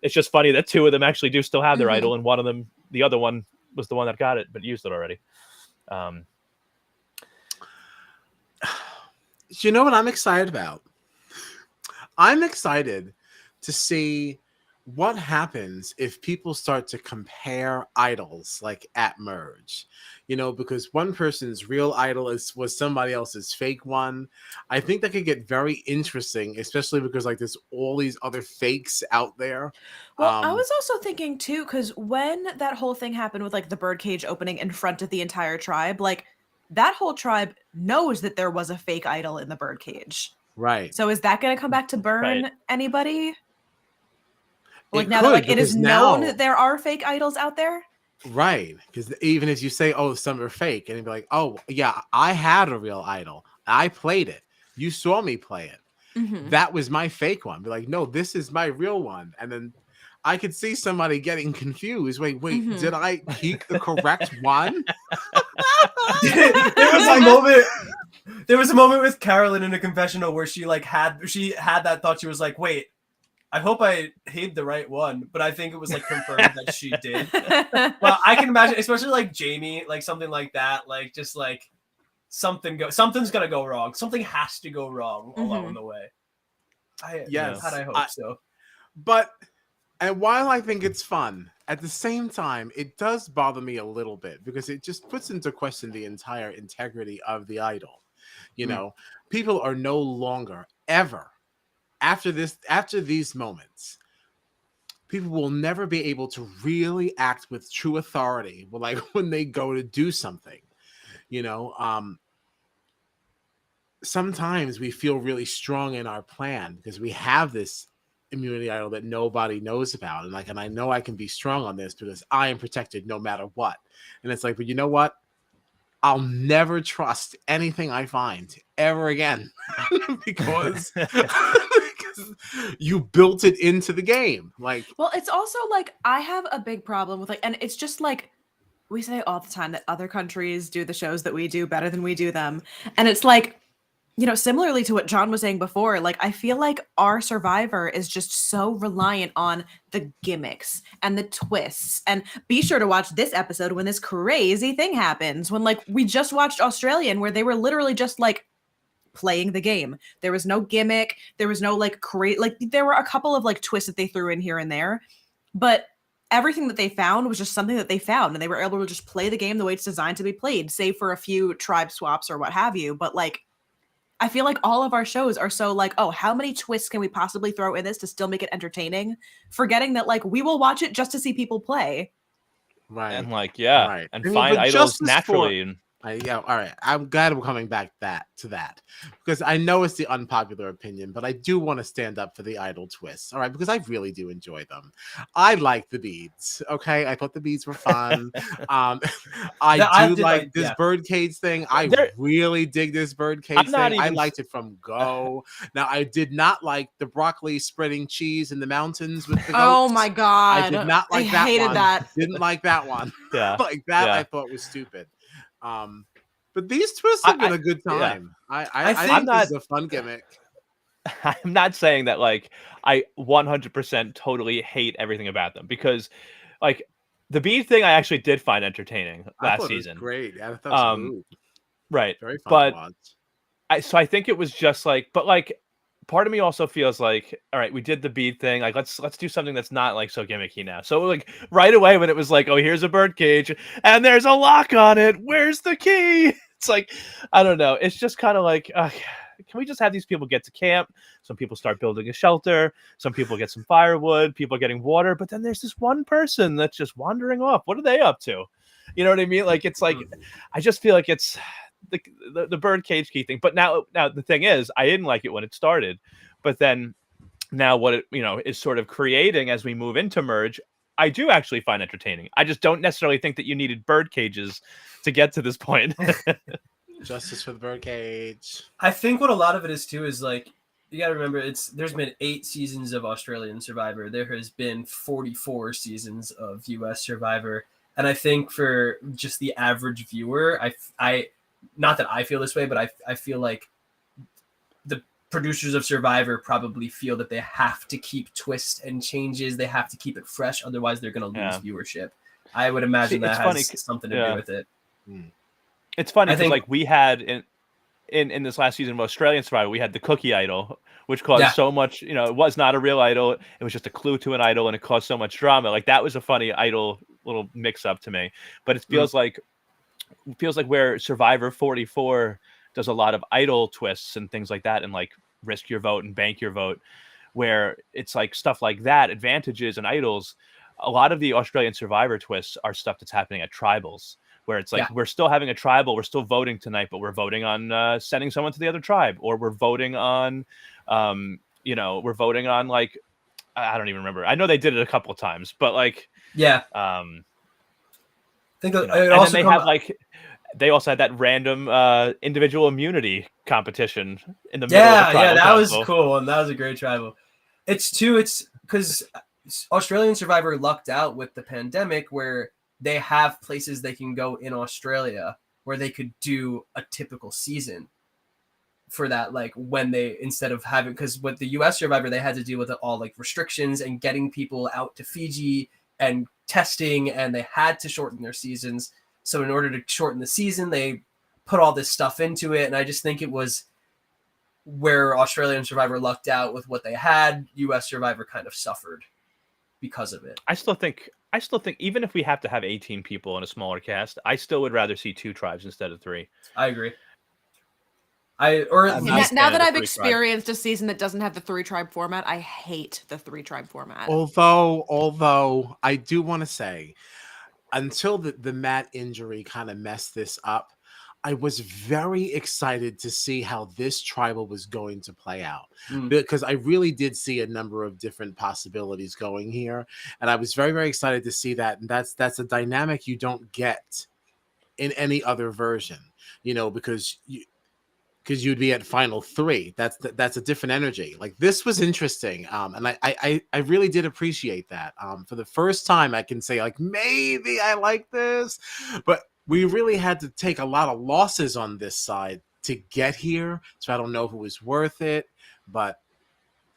it's just funny that 2 of them actually do still have their Mhm. idol, and one of them, the other one, was the one that got it but used it already. You know what I'm excited about? I'm excited to see what happens if people start to compare idols like at merge. You know, because one person's real idol was somebody else's fake one. I think that could get very interesting, especially because like there's all these other fakes out there. Well, I was also thinking too, because when that whole thing happened with like the birdcage opening in front of the entire tribe, like that whole tribe knows that there was a fake idol in the birdcage. Right. So is that going to come back to burn Right. anybody? Like It now that could, like it is because known now- that there are fake idols out there? Right. Because even if you say, oh, some are fake, and you'd be like, oh, yeah, I had a real idol. I played it. You saw me play it. Mhm. That was my fake one. Be like, no, this is my real one. And then I could see somebody getting confused. Wait, Mhm. did I keep the correct one? There was a moment with Carolyn in a confessional where she had that thought. She was like, wait, I hope I hid the right one, but I think it was like confirmed that she did. Well, I can imagine, especially like Jamie, like something like that, like just like something's gonna go wrong. Something has to go wrong along the way. Yes. God, I hope so. But, and while I think it's fun, at the same time, it does bother me a little bit because it just puts into question the entire integrity of the idol. You know, people are no longer ever after these moments, people will never be able to really act with true authority. Well, like when they go to do something, you know, sometimes we feel really strong in our plan because we have this immunity idol that nobody knows about. And I know I can be strong on this because I am protected no matter what. And it's like, but you know what? I'll never trust anything I find ever again because you built it into the game. Like, Well, it's also like I have a big problem with like, and it's just like we say all the time that other countries do the shows that we do better than we do them. And it's like, you know, similarly to what John was saying before, like I feel like our Survivor is just so reliant on the gimmicks and the twists. And be sure to watch this episode when this crazy thing happens. When like we just watched Australian, where they were literally just like playing the game. There was no gimmick. There was no like there were a couple of like twists that they threw in here and there, but everything that they found was just something that they found, and they were able to just play the game the way it's designed to be played, save for a few tribe swaps or what have you. But like, I feel like all of our shows are so like, oh, how many twists can we possibly throw in this to still make it entertaining? Forgetting that like we will watch it just to see people play. right. And like, Right. and I mean, find but idols justice naturally. And yeah, all right. I'm glad we're coming back to that because I know it's the unpopular opinion, but I do want to stand up for the idol twists. All right, because I really do enjoy them. I like the beads. Okay, I thought the beads were fun. I do like this birdcage thing. I really dig this birdcage thing. I liked it from go. Now I did not like the broccoli spreading cheese in the mountains with the goats. Oh my god! I did not like that hated one. that. Didn't like that one. yeah, Like that, Yeah. I thought was stupid. But these twists have been a good time. I think this is a fun gimmick. I'm not saying that like I 100% totally hate everything about them, because like the bead thing I actually did find entertaining last season. Great. I thought it was Right. very fun But to watch. I think it was just like, but like part of me also feels like, all right, we did the bead thing. Like, let's do something that's not like so gimmicky now. So like right away when it was like, oh, here's a bird cage and there's a lock on it. Where's the key? It's like, I don't know. It's just kind of like, can we just have these people get to camp? Some people start building a shelter. Some people get some firewood. People are getting water. But then there's this one person that's just wandering off. What are they up to? You know what I mean? Like, it's like, I just feel like it's the bird cage key thing. But now the thing is, I didn't like it when it started. But then now what it, is sort of creating as we move into merge, I do actually find entertaining. I just don't necessarily think that you needed bird cages to get to this point. Justice for the birdcage. I think what a lot of it is too is like, you got to remember there's been 8 seasons of Australian Survivor. There has been 44 seasons of US Survivor. And I think for just the average viewer, I not that I feel this way, but I feel like the producers of Survivor probably feel that they have to keep twists and changes. They have to keep it fresh. Otherwise they're going to lose viewership. I would imagine that has something to do with it. It's funny because like we had in this last season of Australian Survivor, we had the cookie idol, which caused so much, it was not a real idol. It was just a clue to an idol and it caused so much drama. Like that was a funny idol little mix up to me. But it feels like where Survivor 44 does a lot of idol twists and things like that and like risk your vote and bank your vote, where it's like stuff like that, advantages and idols. A lot of the Australian Survivor twists are stuff that's happening at tribals, where it's like we're still having a tribal, we're still voting tonight, but we're voting on sending someone to the other tribe, or we're voting on, we're voting on like, I don't even remember. I know they did it a couple of times, but like, I think they also had that random individual immunity competition in the middle of the tribal that council. was cool, and that was a great tribal. It's because Australian Survivor lucked out with the pandemic where they have places they can go in Australia where they could do a typical season for that. Like when they, instead of having, because with the US Survivor, they had to deal with all like restrictions and getting people out to Fiji and testing, and they had to shorten their seasons. So in order to shorten the season, they put all this stuff into it. And I just think it was where Australian Survivor lucked out with what they had. US Survivor kind of suffered because of it. I still think even if we have to have 18 people in a smaller cast, I still would rather see 2 tribes instead of 3. I agree. Now that I've experienced a season that doesn't have the 3-tribe format, I hate the 3-tribe format. Although I do want to say, until the Matt injury kind of messed this up, I was very excited to see how this tribal was going to play out, because I really did see a number of different possibilities going here, and I was very, very excited to see that. And that's a dynamic you don't get in any other version, because you'd be at final 3. That's a different energy. Like this was interesting, and I really did appreciate that. For the first time, I can say like maybe I like this, but we really had to take a lot of losses on this side to get here. So I don't know if it was worth it, but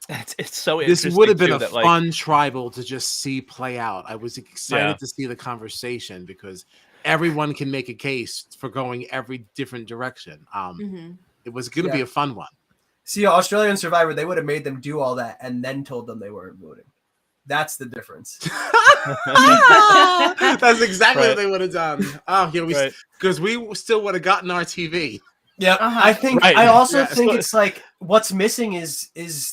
it's so interesting. This would have been a fun tribal to just see play out. I was excited to see the conversation because everyone can make a case for going every different direction. It was going to be a fun one. See, Australian Survivor, they would have made them do all that and then told them they weren't voting. That's the difference. That's exactly what they would have done. Because we still would have gotten our TV. Yeah, I think. I also think it's like what's missing is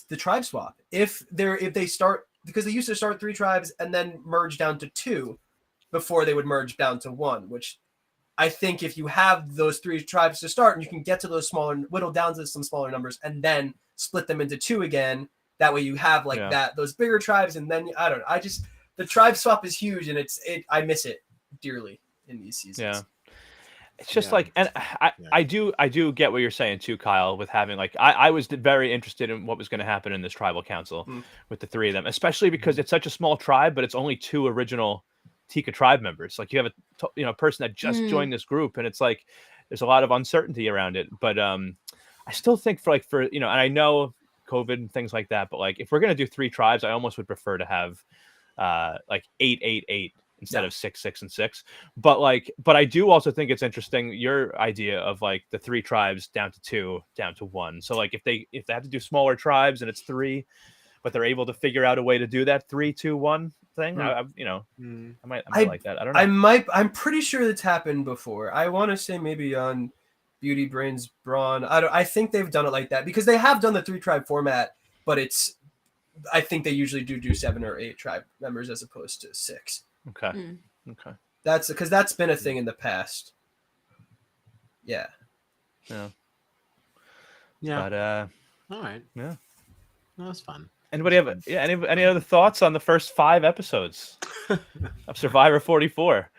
the tribe swap. If they start, because they used to start 3 tribes and then merge down to 2 before they would merge down to 1, which I think if you have those 3 tribes to start and you can get to those smaller, whittle down to some smaller numbers and then split them into 2 again, that way you have like those bigger tribes. And then I don't know. The tribe swap is huge and I miss it dearly in these seasons. Yeah. It's just like, and I do get what you're saying too, Kyle, with having like, I was very interested in what was going to happen in this tribal council with the 3 of them, especially because it's such a small tribe, but it's only 2 original Tika tribe members. Like you have a person that just joined this group, and it's like there's a lot of uncertainty around it. But I still think for and I know COVID and things like that, but like if we're gonna do 3 tribes, I almost would prefer to have like 8, 8, 8 instead of 6, 6, and 6. But I do also think it's interesting your idea of like the 3 tribes down to 2, down to 1. So like if they have to do smaller tribes and it's 3, but they're able to figure out a way to do that 3, 2, 1 thing, I might like that. I don't know. I'm pretty sure that's happened before. I want to say maybe on Beauty Brains Brawn. I think they've done it like that because they have done the 3 tribe format, but I think they usually do 7 or 8 tribe members as opposed to 6. Okay. Okay. That's because that's been a thing in the past. Yeah. Yeah. But all right. Yeah. No, that's fun. Anybody have any other thoughts on the first 5 episodes of Survivor 44?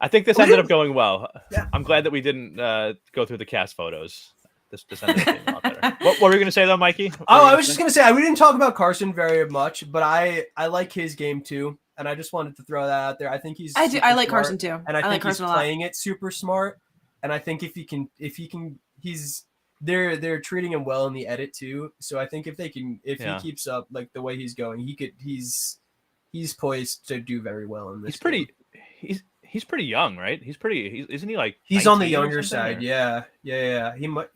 I think this ended up going well. Yeah. I'm glad that we didn't go through the cast photos. This ended up being a lot better. What were you going to say though, Mikey? I was just going to say we didn't talk about Carson very much, but I like his game too, and I just wanted to throw that out there. I think he's I like smart, Carson too, and I think like he's Carson a lot. playing it super smart. And I think if he can, they're treating him well in the edit too. So I think if he keeps up like the way he's going, he's poised to do very well in this. He's pretty young, right? Isn't he like? He's on the younger side. Yeah. He might.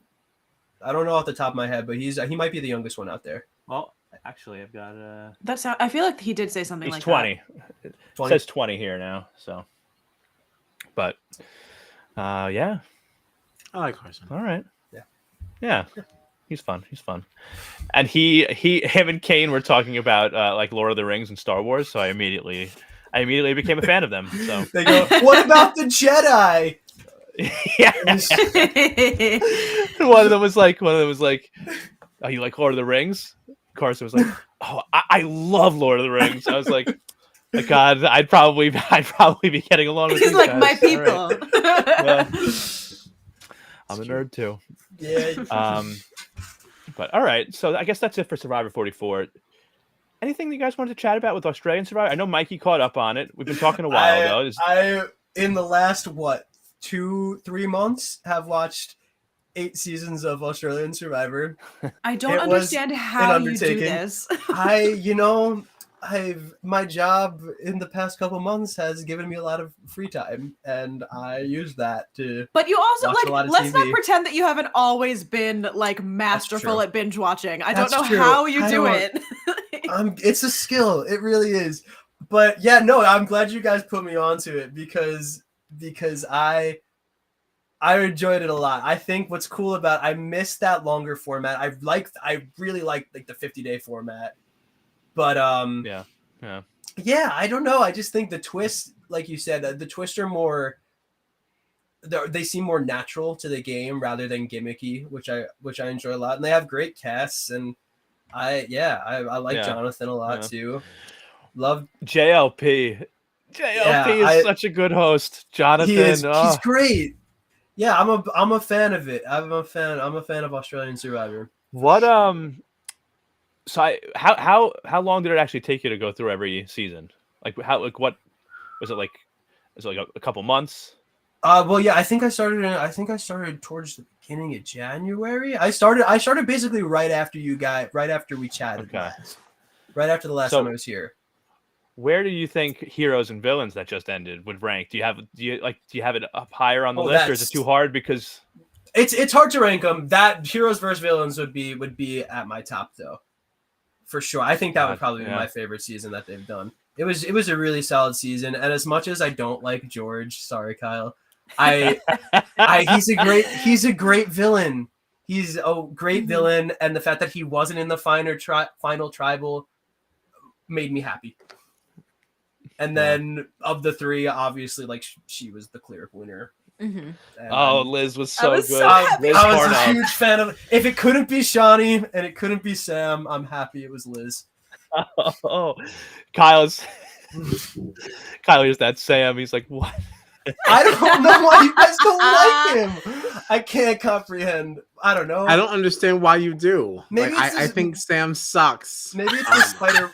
I don't know off the top of my head, but he might be the youngest one out there. Well, actually, I've got I feel like he did say something he's like 20. that. It says 20 here now. So, but yeah. I like Carson. All right. Yeah. He's fun. And him and Kane were talking about like Lord of the Rings and Star Wars, so I immediately became a fan of them. So they go, what about the Jedi? Yeah. One of them was like, oh, you like Lord of the Rings? Carson was like, oh, I love Lord of the Rings. I was like, my God, I'd probably be getting along with He's these like guys. my people. Well, I'm a nerd too. Yeah. But all right, so I guess that's it for Survivor 44. Anything that you guys wanted to chat about with Australian Survivor? I know Mikey caught up on it. We've been talking a while though. I in the last 2-3 months have watched 8 seasons of Australian Survivor. I don't understand how you do this. My job in the past couple months has given me a lot of free time, and I use that to. But you also watch a lot of let's not TV. pretend that you haven't always been like masterful true. at binge watching. I That's don't know true. how you I do don't- it. It's a skill. It really is. But yeah, no, I'm glad you guys put me onto it because I enjoyed it a lot. I think what's cool about I missed that longer format. I really liked like the 50-day format. But Yeah, I don't know. I just think the twists, like you said, the twists are more. They seem more natural to the game rather than gimmicky, which I enjoy a lot. And they have great casts, and I like Jonathan a lot too. Love JLP. JLP is such a good host. Jonathan, he's great. Yeah, I'm a fan of it. I'm a fan of Australian Survivor. What so how long did it actually take you to go through every season? What was it like? Was it like a couple months? Well, yeah, I think I started towards the beginning of January. I started basically right after we chatted. Okay. Right after the last time I was here. Where do you think Heroes and Villains that just ended would rank? Do you have it up higher on the list, or is it too hard because it's hard to rank them? That Heroes versus Villains would be at my top though, for sure. I think that would probably be my favorite season that they've done. It was a really solid season, and as much as I don't like George, sorry Kyle, he's a great villain. He's a great villain, and the fact that he wasn't in the final tribal made me happy. And then of the 3, obviously, like she was the clear winner. Mm-hmm. Liz was so good. I was a huge fan of. If it couldn't be Shawnee and it couldn't be Sam, I'm happy it was Liz. Oh, Kyle is that Sam. He's like, what? I don't know why you guys don't like him. I can't comprehend. I don't know. I don't understand why you do. Maybe I think Sam sucks. Maybe it's the spider.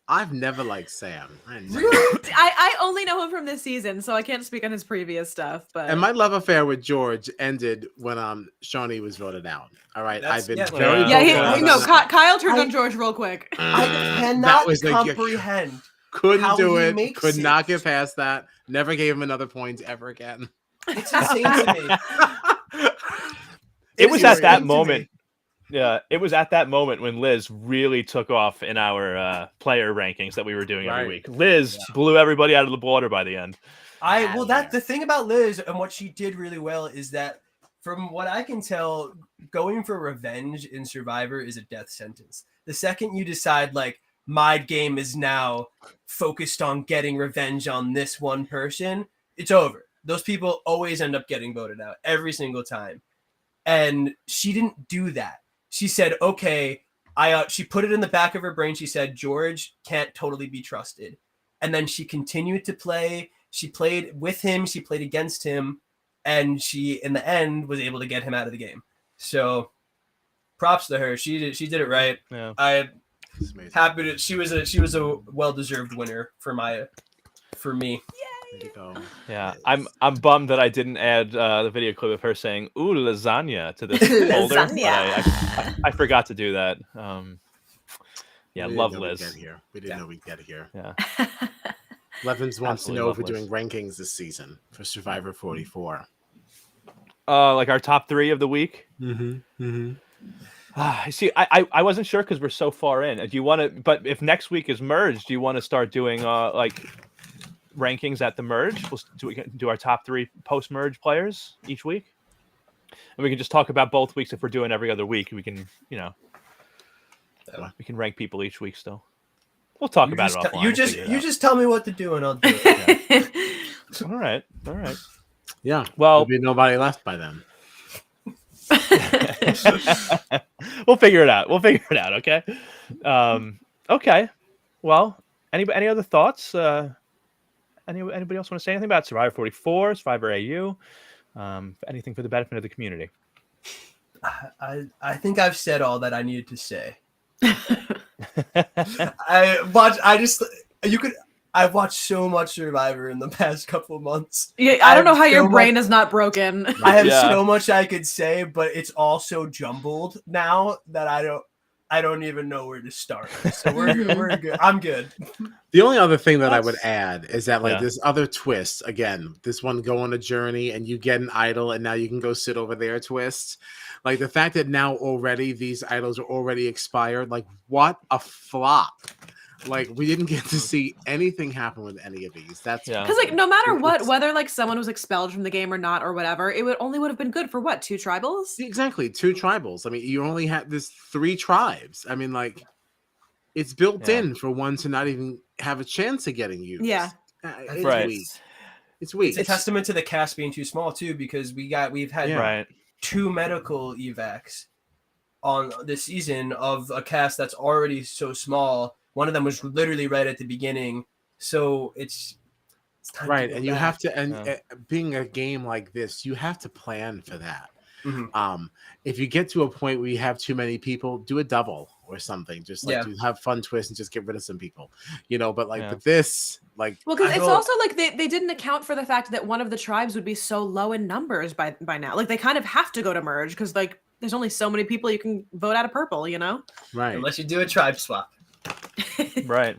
I've never liked Sam. I only know him from this season, so I can't speak on his previous stuff. But and my love affair with George ended when Shawnee was voted out. All right, I've been very Kyle turned on George real quick. I cannot comprehend Couldn't how do he it. makes Could it. not get past that. Never gave him another point ever again. It's insane to me. It was It's at that insane to moment. me. Yeah, it was at that moment when Liz really took off in our player rankings that we were doing every Right. week. Liz blew everybody out of the water by the end. The thing about Liz and what she did really well is that, from what I can tell, going for revenge in Survivor is a death sentence. The second you decide, like, my game is now focused on getting revenge on this one person, it's over. Those people always end up getting voted out every single time. And she didn't do that. She said, okay, she put it in the back of her brain. She said, George can't totally be trusted. And then she continued to play. She played with him. She played against him. And she, in the end, was able to get him out of the game. So props to her. She did it right. Yeah. I'm happy to, she was a well-deserved winner for me. There you go. Yeah, I'm bummed that I didn't add the video clip of her saying "ooh lasagna" to this folder. But I forgot to do that. Yeah, We love didn't know we'd Liz. get here. We didn't know we'd get here. Yeah, Levins wants to Absolutely know if love we're Liz. doing rankings this season for Survivor 44. like our top 3 of the week. Mm-hmm. See, I wasn't sure because we're so far in. Do you want to? But if next week is merged, do you want to start doing like rankings at the merge? We can do our top 3 post-merge players each week, and we can just talk about both weeks. If we're doing every other week, we can, we can rank people each week. Still, we'll talk about it offline. You just tell me what to do and I'll do it. All right. Yeah. Well, there'll be nobody left by then. we'll figure it out. Okay. Okay. Well, any other thoughts? Anybody else want to say anything about Survivor 44, Survivor AU? Anything for the benefit of the community? I think I've said all that I needed to say. I've watched so much Survivor in the past couple of months. Yeah, I don't know how your brain is not broken. I have so much I could say, but it's all so jumbled now that I don't even know where to start. So we're good. I'm good. The only other thing that I would add is that this other twist, again, this one go on a journey and you get an idol and now you can go sit over there twist. Like the fact that now already these idols are already expired, like what a flop. Like we didn't get to see anything happen with any of these. That's because like no matter what, whether like someone was expelled from the game or not or whatever, it would have been good for what, 2 tribals? Exactly, 2 tribals. I mean, you only had this 3 tribes. I mean, like it's built in for one to not even have a chance of getting used. Yeah, it's right. weak. It's weak. It's a testament to the cast being too small too, because we've had 2 medical evacs on this season of a cast that's already so small. One of them was literally right at the beginning, so it's time right. to And you back. have to, being a game like this, you have to plan for that. Mm-hmm. If you get to a point where you have too many people, do a double or something. Just like to have fun twist and just get rid of some people, But like, but this, like, well, because it's also like they didn't account for the fact that one of the tribes would be so low in numbers by now. Like they kind of have to go to merge because like there's only so many people you can vote out of purple, Right? Unless you do a tribe swap. right.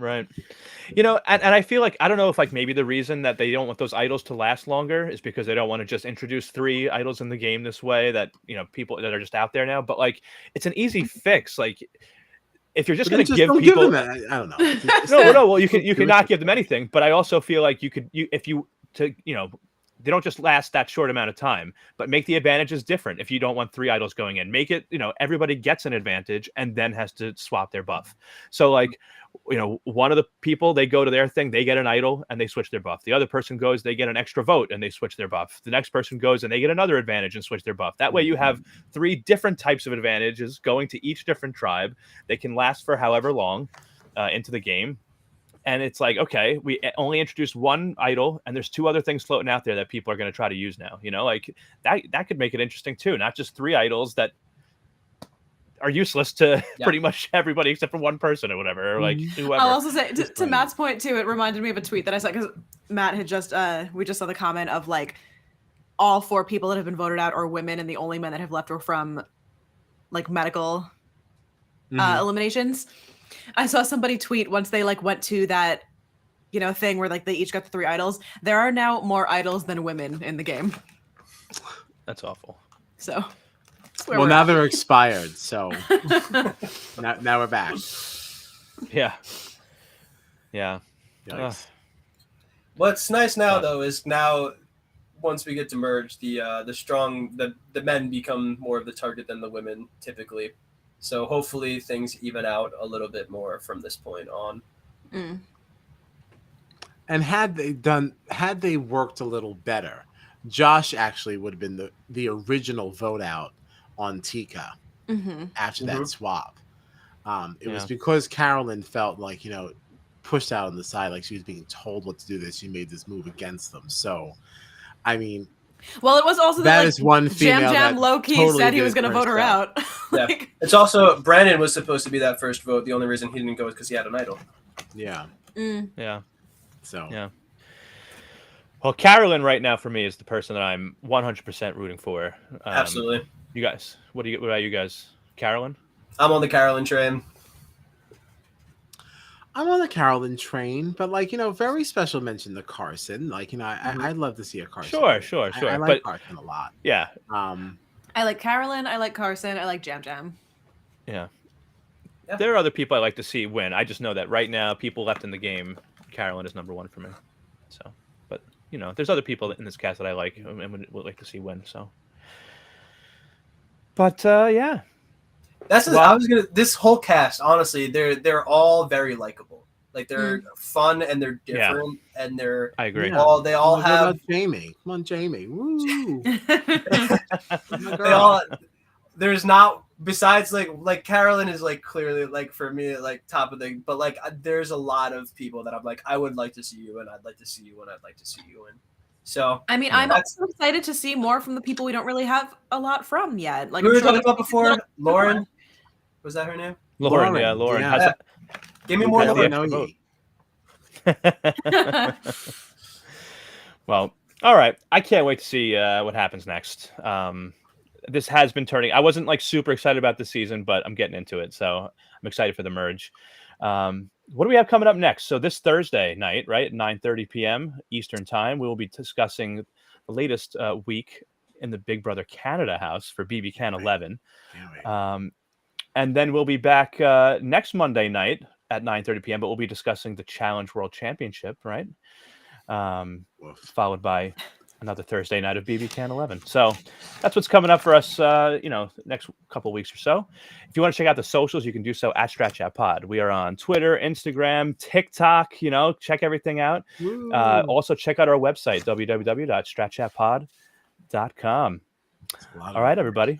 And I feel like I don't know if like maybe the reason that they don't want those idols to last longer is because they don't want to just introduce 3 idols in the game this way that people that are just out there now. But like it's an easy fix. Like if you're just going to give people, them that. I don't know. no. Well, you can not give them anything. But I also feel like they don't just last that short amount of time, but make the advantages different. If you don't want 3 idols going in, make it, everybody gets an advantage and then has to swap their buff. So like, one of the people, they go to their thing, they get an idol and they switch their buff. The other person goes, they get an extra vote and they switch their buff. The next person goes and they get another advantage and switch their buff. That way you have 3 different types of advantages going to each different tribe. They can last for however long into the game. And it's like, okay, we only introduced 1 idol and there's 2 other things floating out there that people are going to try to use now, like that could make it interesting too. Not just 3 idols that are useless to pretty much everybody except for one person or whatever, or like whoever. I'll also say to Matt's point too, it reminded me of a tweet that I saw because Matt had just, we just saw the comment of like all 4 people that have been voted out are women and the only men that have left were from like medical eliminations. I saw somebody tweet once they like went to that thing where like they each got the 3 idols. There are now more idols than women in the game. That's awful. So that's where Well, we're now at. they're expired, so now we're back. Yeah. Yeah. Yikes. What's nice now though is now once we get to merge, the men become more of the target than the women typically. So hopefully things even out a little bit more from this point on. Mm. And had they worked a little better, Josh actually would have been the original vote out on Tika after that swap. It was because Carolyn felt like, pushed out on the side, like she was being told what to do, that she made this move against them. So, I mean, well, it was also that like, is one female Jam that low key totally said he did was it going to for vote her herself. out. Yeah, it's also Brandon was supposed to be that first vote. The only reason he didn't go is because he had an idol. Yeah. Yeah. So yeah. Well, Carolyn right now for me is the person that I'm 100% rooting for. Absolutely. You guys, what about you guys? Carolyn? I'm on the Carolyn train. I'm on the Carolyn train, but very special mention to Carson. I'd love to see a Carson. Sure. I like Carson a lot. Yeah. I like Carolyn. I like Carson. I like Jam. Yeah. There are other people I like to see win. I just know that right now, people left in the game, Carolyn is number 1 for me. So, but there's other people in this cast that I like and would like to see win. So, but yeah. This whole cast, honestly, they're all very likable. Like they're fun and they're different and they're I agree. they all have Jamie. Come on, Jamie. Woo. There's not besides like Carolyn is like clearly like for me like top of the but like there's a lot of people that I'm like I would like to see you and I'd like to see you and I'd like to see you in. So I mean, I'm also excited to see more from the people we don't really have a lot from yet. Like we were talking about before, Lauren. Was that her name? Lauren. Yeah, Lauren. Yeah. Give me more. Well, all right. I can't wait to see what happens next. This has been turning. I wasn't like super excited about this season, but I'm getting into it. So I'm excited for the merge. What do we have coming up next? So this Thursday night, right, at 9:30 p.m. Eastern time, we will be discussing the latest week in the Big Brother Canada house for BB Can 11. And then we'll be back next Monday night at 9:30 p.m., but we'll be discussing the Challenge World Championship, right? Followed by another Thursday night of BB Can 11. So that's what's coming up for us, next couple of weeks or so. If you want to check out the socials, you can do so at Strat Chat Pod. We are on Twitter, Instagram, TikTok, check everything out. Also check out our website, www.stratchatpod.com. All right, everybody.